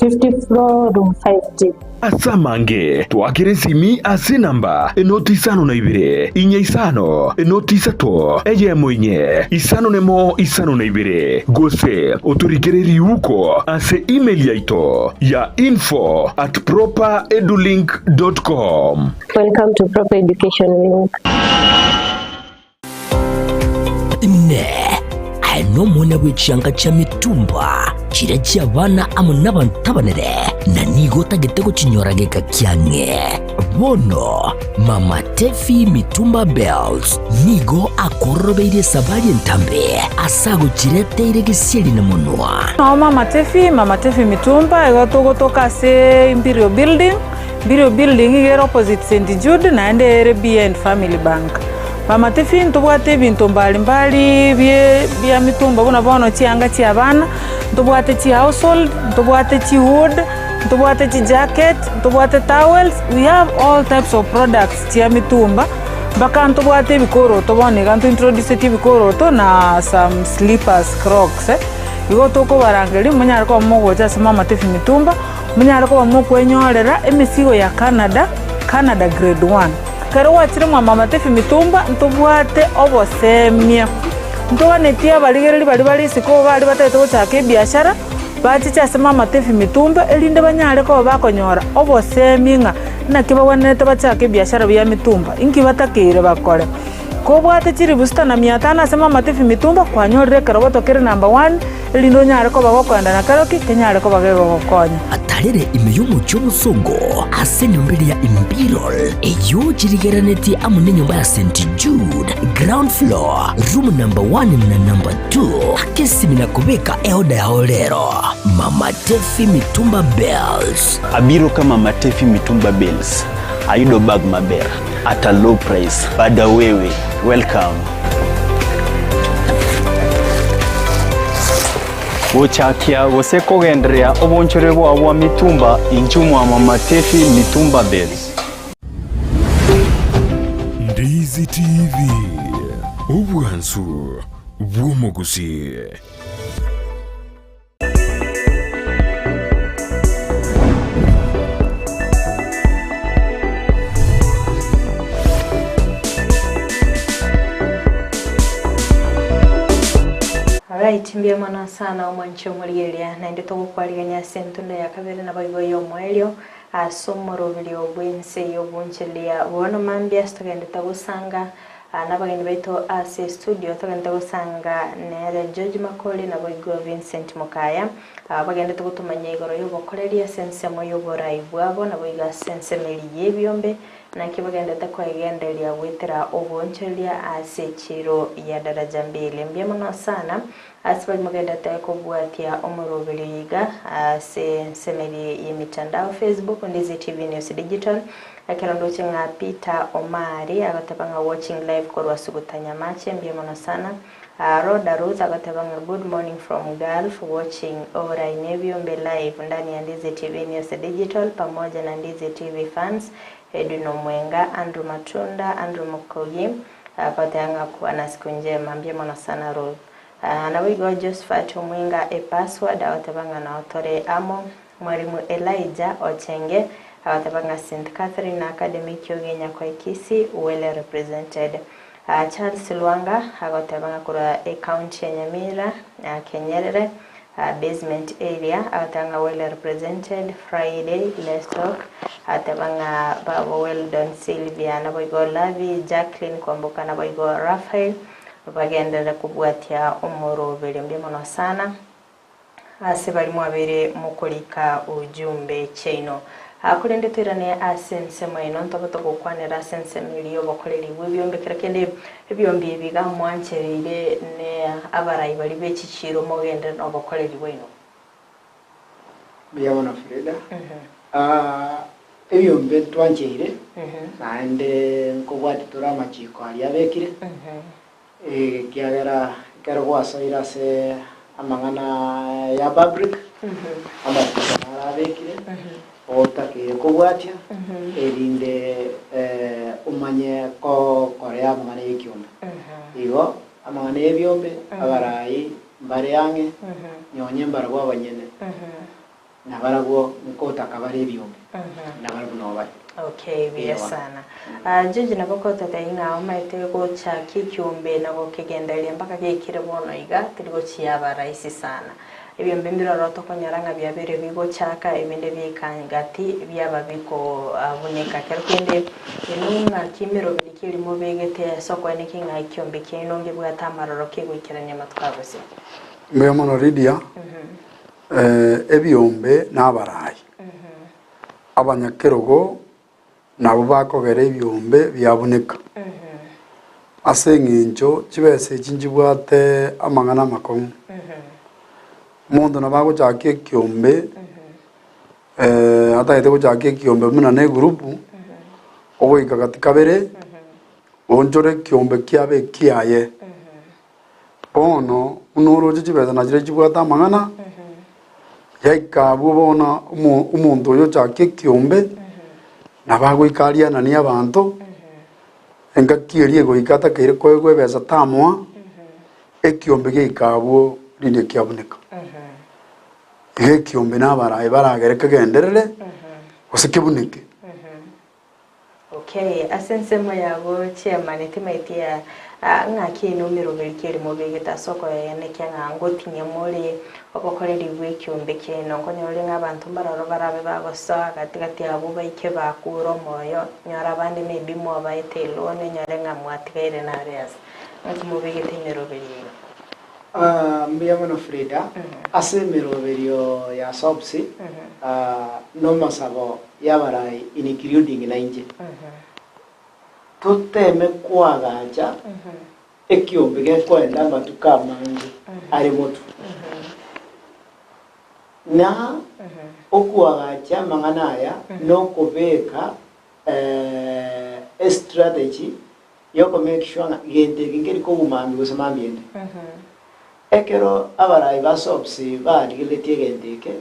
50 floor room 5G. Asamange twakire simi ase namba enoti isano na ibire inye isano enoti isato eye mwenye isano nemo isano na ibire gose oturikireri uko ase email yaito ya info@properedulink.com. Welcome to Proper Education Link. No mwana w'icanga cha mitumba kira cy'abana amo n'abantu tabanere na nigo tagitego kinyorageka kyange bono Mama Tefi Mitumba Bells nigo akorobeire sabari ntambe asago kireteire gisiri na munwa no Mama Tefi Mitumba egotogotoka se Imperial Building igero opposite St Jude na ende RBN Family Bank. Mama Tefi ntubwate bintu mbalimbali bya mitumba buna bono cyanga cy'abana, ntubwate ci household, ntubwate ci wood, ntubwate ci jacket, ntubwate towels. We have all types of products cia mitumba. Baka ntubwate bikoro tubone gantu introduce bikoro to na some slippers, crocs. Igo toko barangeli munyara ko mogoja sama Mama Tefi Mitumba, munyara ko mukwenyorera emisigo ya Canada grade 1. Kero wachire Mama Tefi Mitumba ntubwate obosemia ntonetia baligereri bali siko bali batete guchaka biashara bachicha se Mama Tefi Mitumba elinde banyare ko bakonyora obosemia na kibawanete bachaka biashara bya mitumba inki batakire bakore ko bwate chiri busta na 500 se Mama Tefi Mitumba kwanyorere kero batokere number 1 elindo nyare ko bagokwanda na karoki kenyare ko bagego gokonya atarere imeyumu cy'omusongo ase nyombere ya Imperial eyo chirigeraneti amune nyumba ya St Jude ground floor room number 1 na number 2 akesi mina kubeka eoda ya olero Mama Tefi Mitumba Bells abiro kama Mama Tefi Mitumba Bells ayudo bag maber at a low price bada wewe welcome. Uchakia gusekugenderea obonchore bwa mitumba inchumwa Mama Tefi Mitumba Bells. Ndizi TV ubwansu bw'umuguzi. Alright, mbia mwana sana umwancho murigeria na ndi tugukwarigania sentundo ya kabere na boigo yo mwelio asomoro bilio bwense yo bunchelia bono mambia stogende tagusanga n'abageni baito ase studio tugende gusanga nere George Makoli na boigo Vincent Mukaya bagende tugutumanya igoro yo bokoreria sense moyo boraibwabo na boiga sense meliye byombe na kibagende takwagenderia gwitira obonchelia ase chiro ya daraja mbili mbia mwana sana asibali mugenda kubwatia omurubiriga ase semeri yemitandao Facebook ndizi TV News Digital akirondo chenga Peter Omari agatapanga watching live korwa sugutanya mache mbia mwana sana Roda Rose agatapanga good morning from Gulf watching over Inevio mbe live ndani ya ndizi TV News Digital pamoja na ndizi TV fans Edwin Omwenga, Andrew Matunda, Andrew Mukogi patanga kuwa na siku njema mbia mwana sana Rose na wigo Josephat Omwenga password awatabanga na otore amo mwalimu Elijah Ochenge awatabanga St. Catherine Academic Yogenya kwa Ikisi well represented Charles Luanga awatabanga kura county ya Nyamira Kenyerere basement area awatabanga well represented Friday let's talk awatabanga Babo Weldon Sylvia na wigo Lavi Jacqueline Kwambuka na wigo Raphael bagenda kubwatia umurobere mbye mono sana ase bari mwabere mukolika ujumbe cheno akurende twirane asense mwino ntoboto gukwanira asense miliyo bokoreri bw'byombe kerekende ebyombi biga mwancherire ne abarayi bari beciciro mugende no bokoreri bwino byabona Freda ebyombe twancherire nande nkobwati turamachiko ali abekire kiagera kerwasa irase amangana ya fabric amara abekire otake kubwatia erinde umanye ko korea amangana y'icyumba igo amangana y'ebyombe abarayi mbare yange nyonye mbarwa abanyene nabaragwo nkotaka bare ebyombe nabaragwo nobari. Okay, biya sana. Jeje nabako tatainga omaite go cha kikyombe nabo kigendelia mpaka kikire bono iga tirigo chiyaba raisi sana. Ebyombe mbiro roto konyaranga byabere bigo chaka ebinde bikangati byaba biko abuneka kerkende enunga kimiro bikiri mu begete soko eniki nga ikyombe kinonge bwatamaroro kigwikiranye matkabose. Mbe mono ridia ebyombe n'abarayi abanyakerogo nabo bakogera ebyombe byaboneka ase nginjo kibese kinjibwate amangana makomu mundu nabago jake kyombe ataite go jake kyombe muna ne group ogo ikagati kabere onjore kyombe kyabe kiaye ono unuro kibese na jire kibwata amangana yaika bubona umuntu yo jake kyombe nabago ikaria na ni abantu engakirie go ikata kire koegwe besa tamwa ekyombe gikabwo rinde kyaboneka ekyombe nabaraye baragereka genderere usikibunike. Okay, asensemo yabo chairman timaitia ngaki no mirobekeri mo begeta soko yene kyanga ngotinye muri obokoreri bw'icyombe kino nkonyore nk'abantu bararo barabe bagosa gatigati abo bayike bakuro moyo nyara abandi maybe mo bayite lone nyare nkamwatigere na areas mu begete miroberi mbiyabona Freda ase miroberio ya sobsi no masabo yabarayi including na inje tuteme kwagaja ekyombe gekwenda matukamangi ari motu na okwagaja manganaya no kubeka strategy yoko make sure gente ngiri ko umambi gusamambiende ekero abarayi basobsi badigeletie gendeke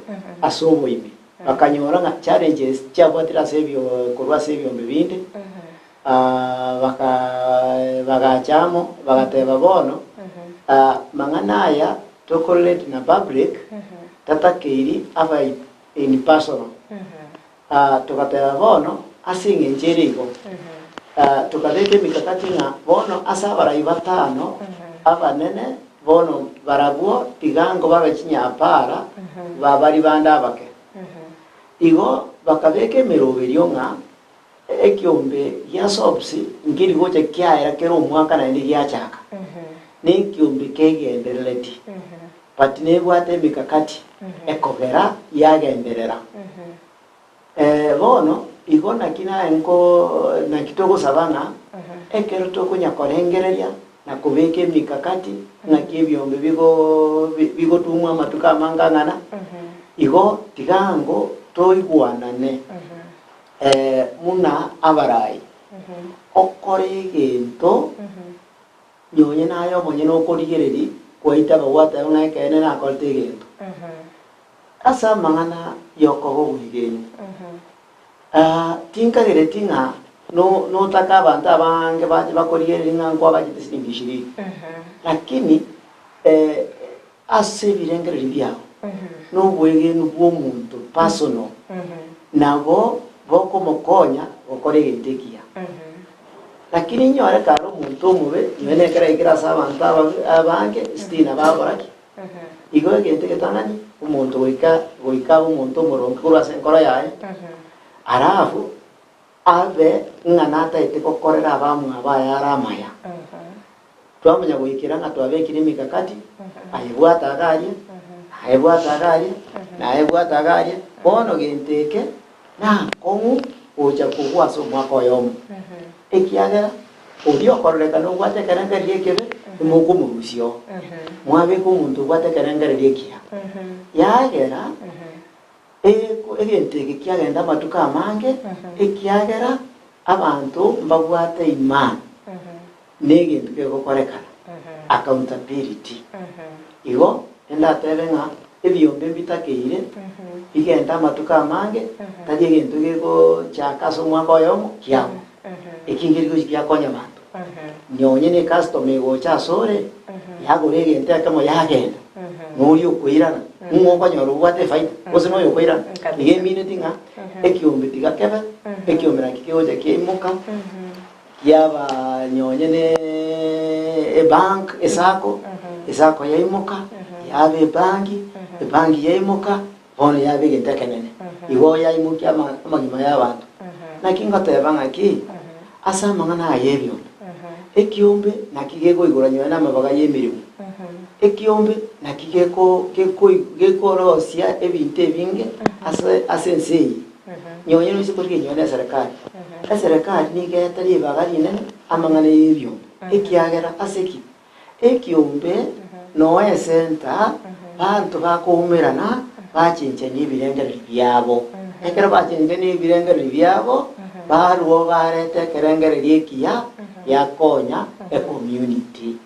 asobo ibi bakanyora nga challenges cyabwatira sebyo kurwa sebyo mbibinde bagachamo bagateba bono manganaya tokolete na public tatakiri aba in personal tukateba bono asinge njerigo tukalete mikakati nga bono asabarayi batano abanene bono barabuo tigango bagachinya para babari banda bake igo bakabeke meroberio nga ekiombe ya sopsi ngiri gocha kyaera kero mwaka na ndi yachaka ni kiombe kegendereleti patine bwate mikakati ekogera yagenderera bono igo nakina enko na kitoko sabana ekero toko nyakorengereria na kubeke mikakati na kibyombe bigo tumwa matuka mangangana igo tigango toiguanane muna abarai okore gento nyonye nayo monye no korigereri kwaita bawata una kene na kolte gento asa mangana yoko go bugeni tinka gere tinga no taka abantu abange baje bakorigereri ngangwa baje tisingishiri lakini ase birengereri byao no bwege n'ubwo muntu personal nabo boko mokonya okore gentekia lakini nyore karo muntu mube nyene kera igira sabantu abange stina baboraki igo genteke tanani umuntu goika umuntu murongo kura senkora yae arafu ave nganata ite kokorera abamu abaya aramaya twamenya goikira nga twabekire mikakati ayibwata agarie bono genteke na komu oja kugwaso mwako yomu ekiagera odio koreka no gwate karanga riekebe muko murusio mwabe ko muntu gwate karanga riekia yagera egenteke kiagenda matuka amange ekiagera abantu mbagwate imani negentu kego koreka accountability igo enda tebenga ebyombe bitakeire igenda matuka amange tadie gento gego chakaso mwako yomo kiamo ekingiri go kiakonya bantu nyonye ne customer go chasore yagore gente akamo yagenda muri ukwirana mwoko nyoro gwate fight ose no yokwirana ige minute nga ekyombe tigakeba ekyombe nakikeoje kimuka yaba nyonye ne bank esako yaimuka yabe banki yaimuka bono yabe gente kenene igo yaimuka amagima y'abantu nakinga tebanga ki asa mangana ayebyo ekiombe nakigego igoranywa n'amabaga y'emirimu ekiombe nakigeko gekorosia ebinte ebinge asensei nyonye no sikori nyone serikali ni getari bagari nene amangana y'ebyo ekiagera aseki ekiombe no esenta bantu bakumirana bachinche n'ibirengeri byabo ekero bachinche n'ibirengeri byabo baruo barete kerengeri riekia yakonya community.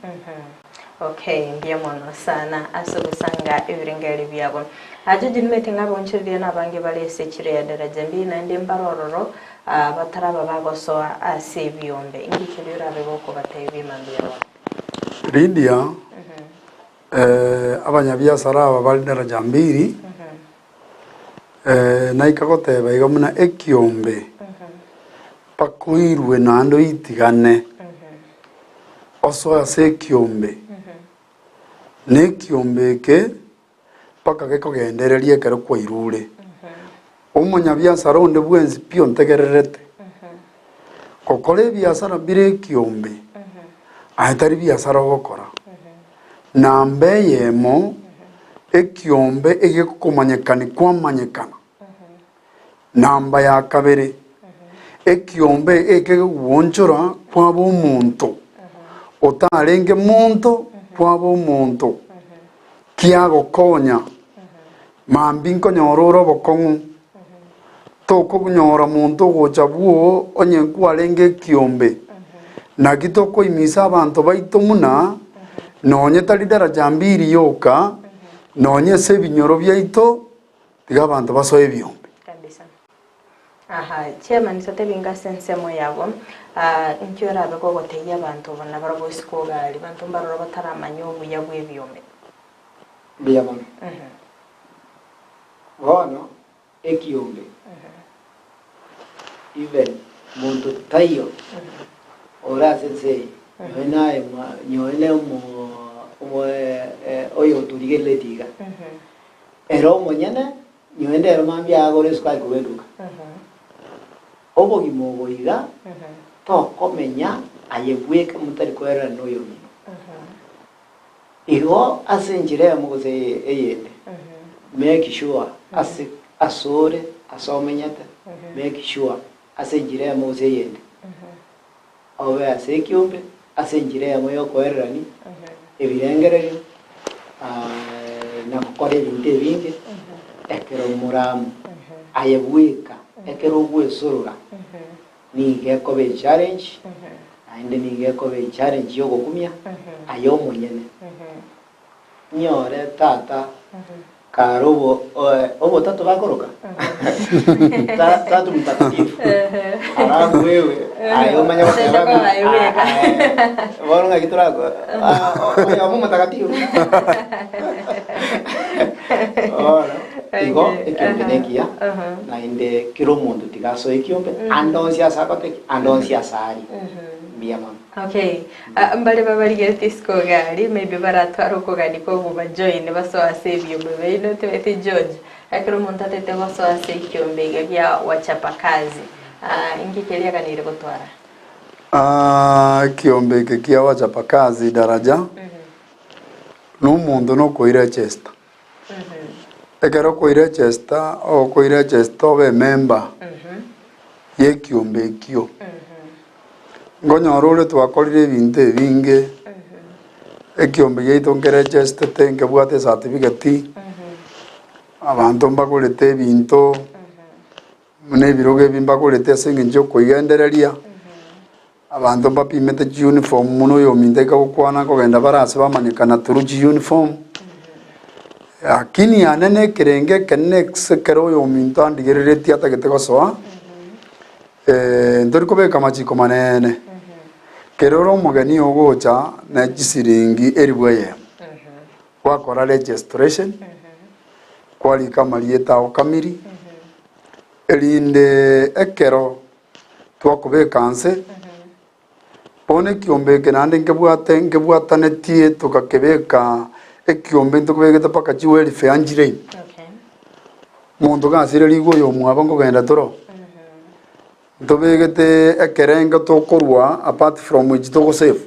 Okay, ndiamono sana asubusanga ibirengeri byabo ajuji nimetinga bonchiriye nabange bale secire ya daraja mbi na ndi mbarororo bataraba bagosoa asibyombe ingikirira bebo batebi mambiro Lydia abanyabiasara aba bali daraja mbiri naikagoteba igamuna ekiombe pakuirwe nando itigane osoya se kiombe ne kiombe ke paka geko gendererie kero kwa irure omunyabiasara onde bwenzi pio ntegererete kokole biasara bire kiombe ahetari biasara gokora nambe yemo ekiombe egekukumanyekani kwamanyekana namba ya kabere ekiombe ekegwonchora kwabo omuntu otarenge muntu kwabo omuntu kiagokonya mambi nkonyorora obokong'u tokobunyora muntu gocha bwo onye kwarenge ekiombe naki tokoimisa abantu baito muna nonye tari daraja mbiri yoka nonye se binyoro byaito tiga abantu basoe ebiombe kabisa. Aha, chairman sote binga sensemo yabo nkyora bako goteya abantu bana barabo sikoga ali bantu mbaroro bataramanya obuyabu ebiombe biyabona bono ekiombe even muntu tayo ora sensei nyoene mo igele tiga ero monyene nyende ero mambia agore sky kubeduka obo gimogo iga to komenya ayebweka mutari kwera no yomi igo asenjire mugoze eyende make sure asore asomenyata make sure asenjire mugoze eyende obe asekiombe asenjire amoyo kwerani ebirengerero na gukora ebintu ebingi ekero muramu ayebweka ekero gwesorora nigekobe challenge ainde nigekobe challenge yo gukumya ayo munyene nyore tata karobo obo tatu bakoroka tatu mtakatifu arabu wewe ayo manya waronga kiturako ayo mu mtakatifu ora igo ekiongenekia na inde kiro mundu tigaso ekiombe andonsia sakote andonsia sari biama. Okay, mbali babali gertisko gari maybe baratwaro ko gani ko buba join baso asebyo bebe ino tete George akiro montate te baso asekyo mbega bya wachapa kazi ingi kelia kanire gutwara kiombe kia wachapa kazi daraja no mundu no koira chesta ekero koira chesta o koira chesta obe member ye kiombe kio ngonyoro ule twakorire ebintu ebinge ekiombe gaitu nkerechestete nkebwate certificate abantu mbagurete ebintu n'ebirogo ebimbagurete ase eng'encho yokoigendereria abantu mbapimete uniform muno oyominto ikagokwana kogenda barase bamanyikana through uniform lakini anene ekerenge ekenene ekisekero oyominto andigereretie atagete gosoa ntori kobeka amachiko manene keroro omogeni ogocha na chisiringi eribweye wakora registration kwalika marieta okamiri erinde ekero twakobeka nse pone kiombe kenande nkebwatanetie tukakebeka ekiombe ntokobegete paka chiwelfare anjire muntu gasire ligo yo mwaba ngogenda toro ntobegete ekerenga tokorwa apart from which to save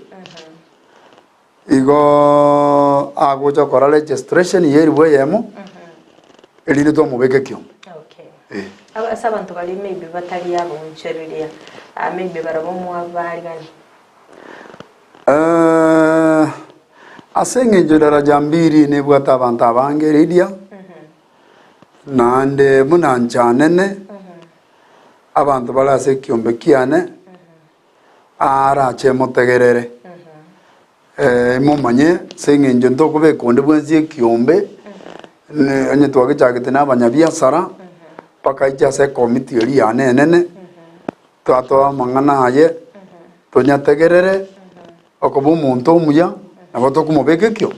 igo agocha kora registration yeribwe yemo elinde to mubeke kiombe. Okay. Aba sabantu bali maybe batali yabo unchereria maybe barabo mwabali gani asenge daraja mbiri ne bwata abantu abangeridia nande munanjanene abantu balase kiombe kiane arache motegerere mumanye senge njo kube konde bwenzie kiombe ne anye twagechagete n'abanyabiasara paka ijase committee eri anene twato mangana aye tonyategerere okobu muntu omuya nabo tokumubeke kyo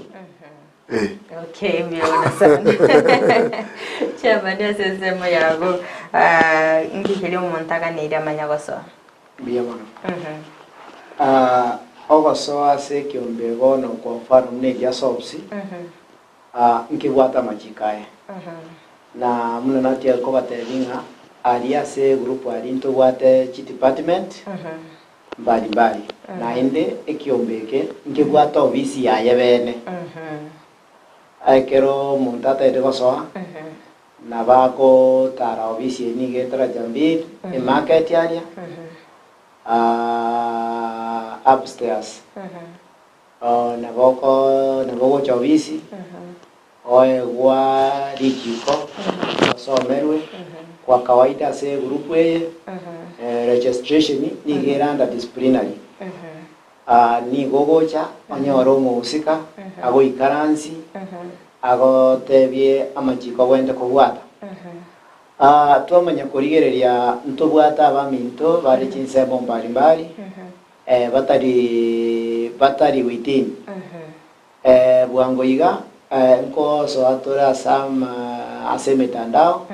okay biona sana chama nese sema yago ngikiri umuntaga nira manyagoso biona ogoso ase kiombe gono kwa mfano mne ya sobsi nkibwata machikae na muna natia ko batelinga aria se grupo arinto wate chi department mbali na inde ekiombeke nkibwata obisi ya yebene aikero montata ede gosoa na bako tara obisi ni getra jambi e market area upstairs na boko chabisi oe gwa rijiko somerwe kwa kawaida se grupu registration ni geranda disciplinary ni gogocha onyoro musika ago ikaransi ago tebie amachiko wende kobwata twamanya kurigereria ntobwata abaminto bari chinsemo mbalimbali batari within bwango iga nko so atora sam asemetandao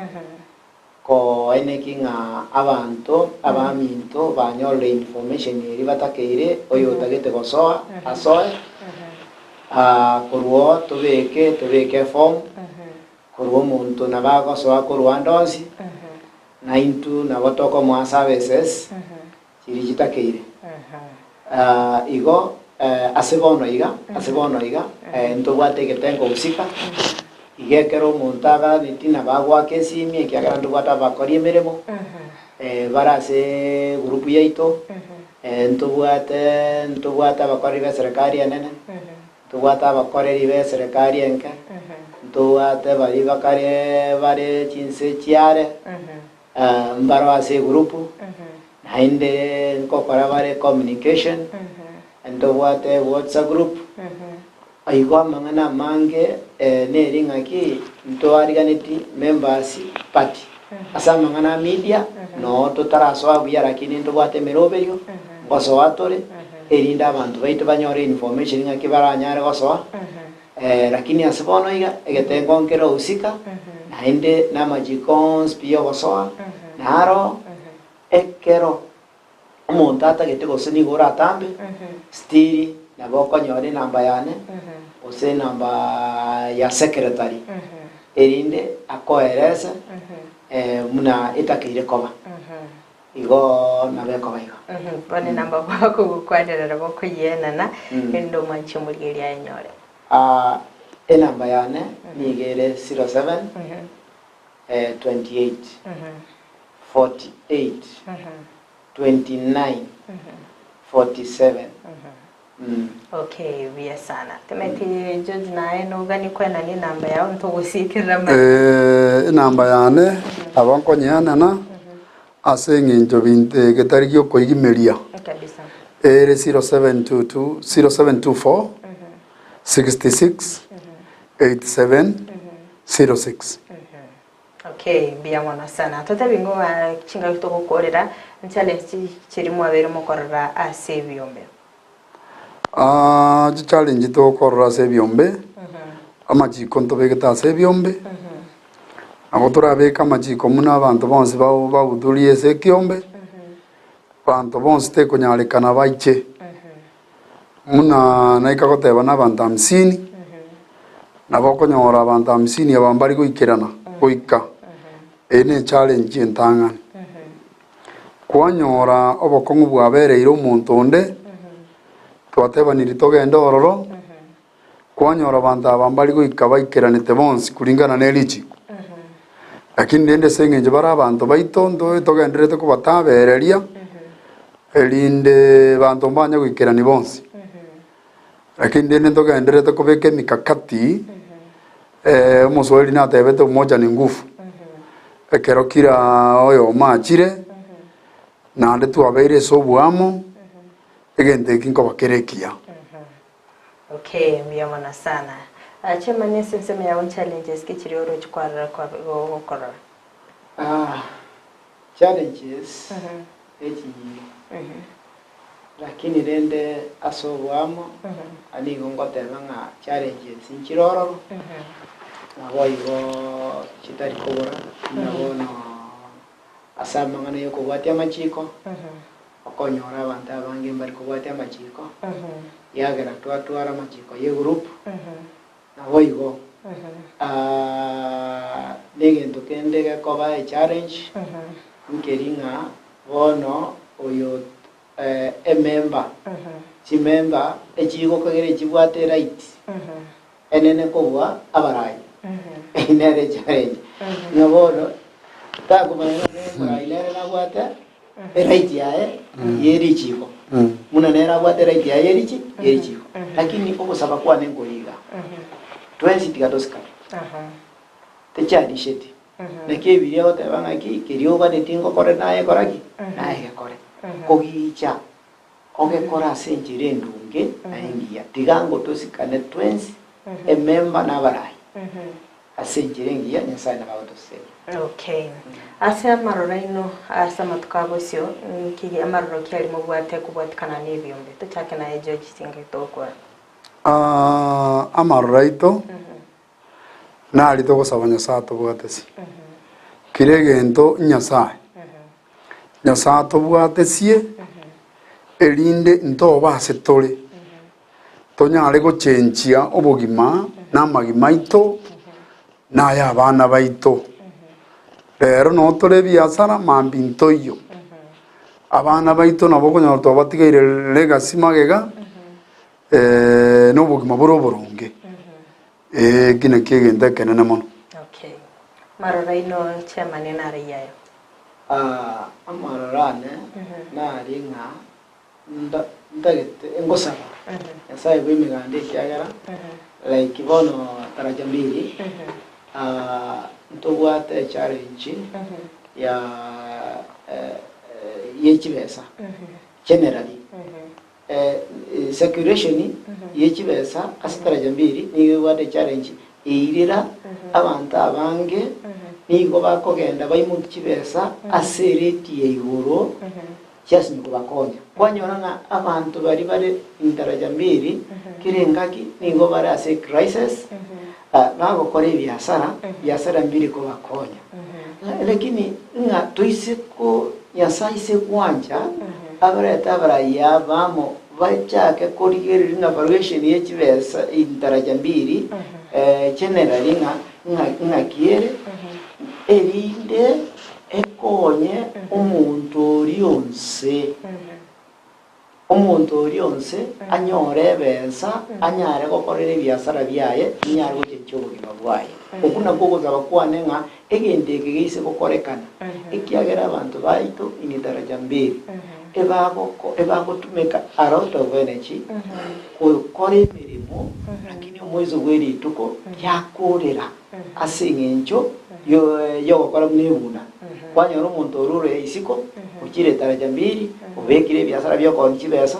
ko enekinga abantu abaminto banyole information eri batakeire oyo tagete gosoa asoe korwo tubeke form korwo omonto nabagosoa korwa ndosi na into nabotoko mwa services chiri chitakeire igo asebono iga ntobwate egetengo gusika igekera omonto aganeti nabagwaka esimi ekiagera ntobwate abakori emeremo barase gurupu yaito ntobwate abakori ba serikali enene ntobwate abakoreri ba serikali enke ntobwate bari bakare bare chinse chiare mbaro ase gurupu nainde nkokora bare communication ntobwate WhatsApp group aigo amang'ana mange nering'aki ntwariganeti members party asa amang'ana media no totarasoa buya lakini ntobwate meroberio ngosoa tore erinda abantu baitu banyore information ng'aki baranyare gosoa lakini asibono iga egetengo nkero usika nainde namajikons pia gosoa naro ekero omonto atagete gose nigora atambe stiri nabo okonyore namba yane ose namba ya secretary erinde akoerese muna etakeire koba igo nabekoba igo bone namba bako gukwanderera boko yenana endo manchimuri ya enyore enamba yane nigere 07 28 48 29 47 Okay, via sana. Temeti George nae no gani kwena ni namba yao ntogusikira namba yane abankonyana na ase nginjo binte getarigio koigimeria kabisa. 0724 66 87 06. Okay, bia mwana sana. Tote bingo chinga kitoko korera challenge chirimo abere mokorera ase byombe. Challenge to korora ase byombe. Amachiko ntobegeta ase byombe. Abo turabeka amachiko muna abantu bonse bawudurie ase kyombe. Abantu bonse te kunyarekana baiche. Muna naika goteba n'abantu 50. Nabo konyora abantu 50 abambari goikerana goika. Ene challenge entang'ani. Kwanyora obokongu bwabereire omonto onde twatebaniri togenda ororo kwanyora abantu abambari goika baikiranete bonsi kuringana n'erichiko lakini ndende sengenje bara abantu baito ndo togenderete kubatabereria erinde bantu mbanya goikirani bonsi lakini ndende togenderete kubeka emikakati omuswahili natebete umoja ni nguvu ekero kira oyo machire nande twabeire sobwamo egente kinko bakerekia. Okay, miyamana sana. Chema nesenseme ya challenges kichiri oro chikwara kwa gokora. Challenges lakini rende asobwamo ani ngoteba nga challenges nchiroro nabo igo chitari kobora nabo no asama ngana yo kubwatia machiko okonyora abantu abange bari kubwatia machiko yagera twatwara machiko ye group nabo igo negento kende gakoba e challenge nkeringa bono oyo member si member echigo kagere chibwate right enene kobwa abarai inere challenge nabono takumana ne inere nabwate right yae yeri chiko muna nera bwate right yae yeri chiko lakini obusaba kwa nengoliga twensi tigadoska techadi sheti nekebiri otebanga ki kirioba netingo kore naye koraki naye kore kogicha ogekora senjire ndunge naingia tigango tosikane twensi ememba nabarai asenjire ngia nyasaye nabagotose. Okay. Ase amarorino asa matukabosyo kigi amaroro kyali mubwate kubwatikana n'ebyombe tuchake na George Singitokwa. Amarorito nari togosaba nyasaye tobwatesi kiregento nyasaye tobwatesie erinde ntobase tore tonyare gochenchia obogima n'amagima ito n'aya abana baito rero no tore biasara mambinto iyo abana baito nabo konyora twabatigaire legacy magega n'obogima buronge gina kigenda kenene mono. Okay. Marora ino chairman nari yayo. Amarorane nari nga ndagete engosaba. Yasai bwimigande kyagara. Like bono taraja mbili. Ntobwate challenge ya yechibesa. Generally. Circulation yechibesa asitaraja mbili ni wate challenge irira abantu abange nigo bakogenda bayimuntu kibesa asereti eyuro cyasi niko bakonya kwanyora nga abantu bari intaraja mbili kirengaki nigo bari ase crisis nabo kore biasara mbili ko bakonya lakini nga tuise ko yasaise kwanja abareta baraya bamo bachake korigeri na valuation yechibesa intaraja mbili generally nga kiere erinde ekonye omuntu orionse anyore besa anyare gokorera ebiasara byaye nyare gochecha obogima bwaye okuna kogoza bakwane nga egendeke geise gokorekana ekiagera abantu baito initaraja mbili ebagotumeka a lot of energy gukora emirimo lakini omwezi ogwerituko yakorera ase eng'encho yogokora nebuna kwanyora omonto orure isiko okire taraja mbili obekire ebiasara byokonya chibesa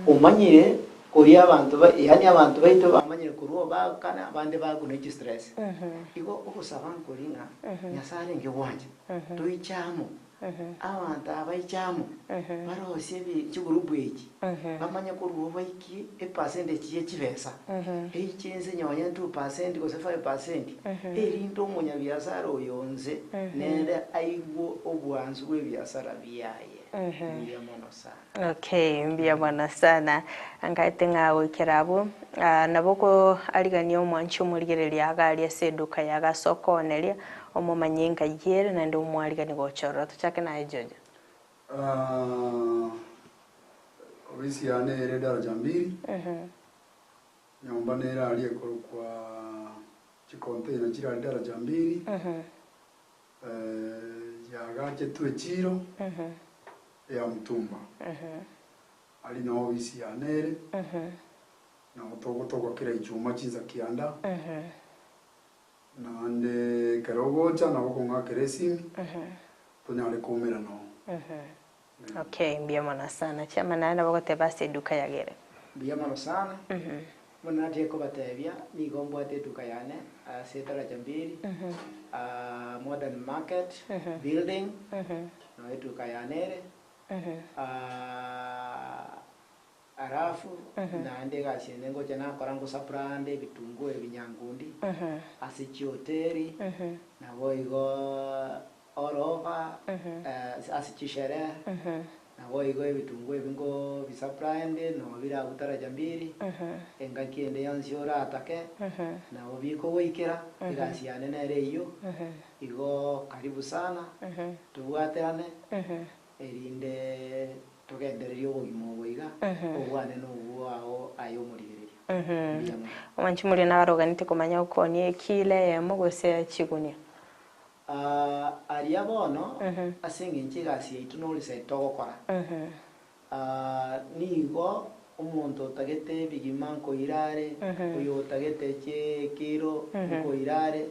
omanyire kori abantu yani abantu baito bamanyire kuruo bakana abande baguna stress igo ogosaba nkoringa nyasare ngewanje toichamo abantu abayichamo barose chigurubu eki bamanya kuruo baiki percentage yechibesa echenze nyonya 2% gose 5% erindo omunyabiasara oyonze nende aigo obwanzu bwebiasara byaye. Okay, mbia mwana sana angaite ngawe kirabo naboko aligania omwanchi omurigereria agari aseduka yaga sokoneria omumanyenga yere nende omwaligani gochoro tuchake naye Jojo. Obisi yane ere daraja mbili nyomba nera aliyekoro kwa chikonteina chira daraja mbili yaga chetu echiro ya Mutumba ali na obisi yanere na otogo kira ichuma chinza kianda nande karogocha na bokonga keresimi tonyale kumira no. Okay, mbia mwana sana chama naenda bagote basi duka yagere mbia mwana sana mwana teko batebya ni gombo ate duka yane setara jambiri modern market building no duka yanere arafu na ndega siende ngoja na korango saprande bitungu ebinyangundi asichioteri na boigo oroba asichishere na boigo ebitungu ebingo bisaprande no bira utaraja mbiri engakiende yansiora atake na obiko wikira igasiane nere iyo igo karibu sana tuwaterane erinde tugendererio obogima bwiga obwane n'obwao ayo murigereria omanchi muri n'abaroganite kumanya ukonie kile yemo gose chigunia aria bono asinge nchigasi yaitu nolise togokora nigo omonto tagete bigima nkoirare oyo tagete kiro nkoirare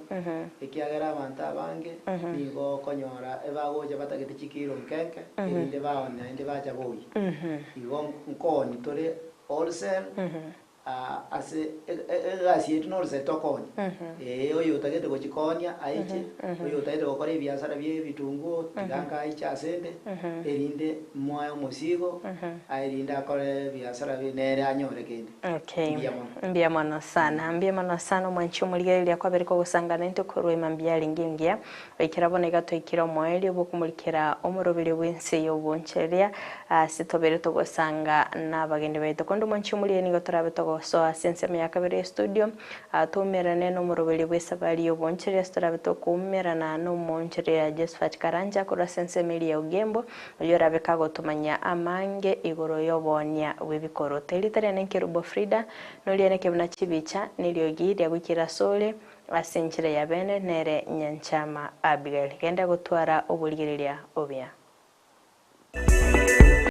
ekiagera abantu abange nigo konyora ebagoja batagete chikiro nkeke inde baona inde baja boyi igo nkoni tore olsen ase gasi yetu nolse tokonya oyo tagete gochikonya aiche oyo tagete gokora ebiasara bye bitungu tiganga aicha asende erinde moyo musigo airinde akore biasara binere anyore kende. Okay, mbia mwana sana mwanchi omurigereria kwaberiko gusangana into korwe mambia lingingia ikirabona igatoikira omweli obokumulikira omurobire bwense yoboncheria sitobere togosanga n'abagende baito kondo mwanchi omurieni gotorabe togo so asenseme ya kabiri studio tumirane no murobeli wesabali yobonchire starabeto kumirana no monchire ya Josephat Karanja kura senseme ya ugembo yorabe kago tumanya amange igoro yobonya webikoro telitare nenkerubo Frida no liene kebna chibicha niliogi ya gukira sole asenchire ya bene nere nyanchama Abigail kenda gutwara obuligiria obya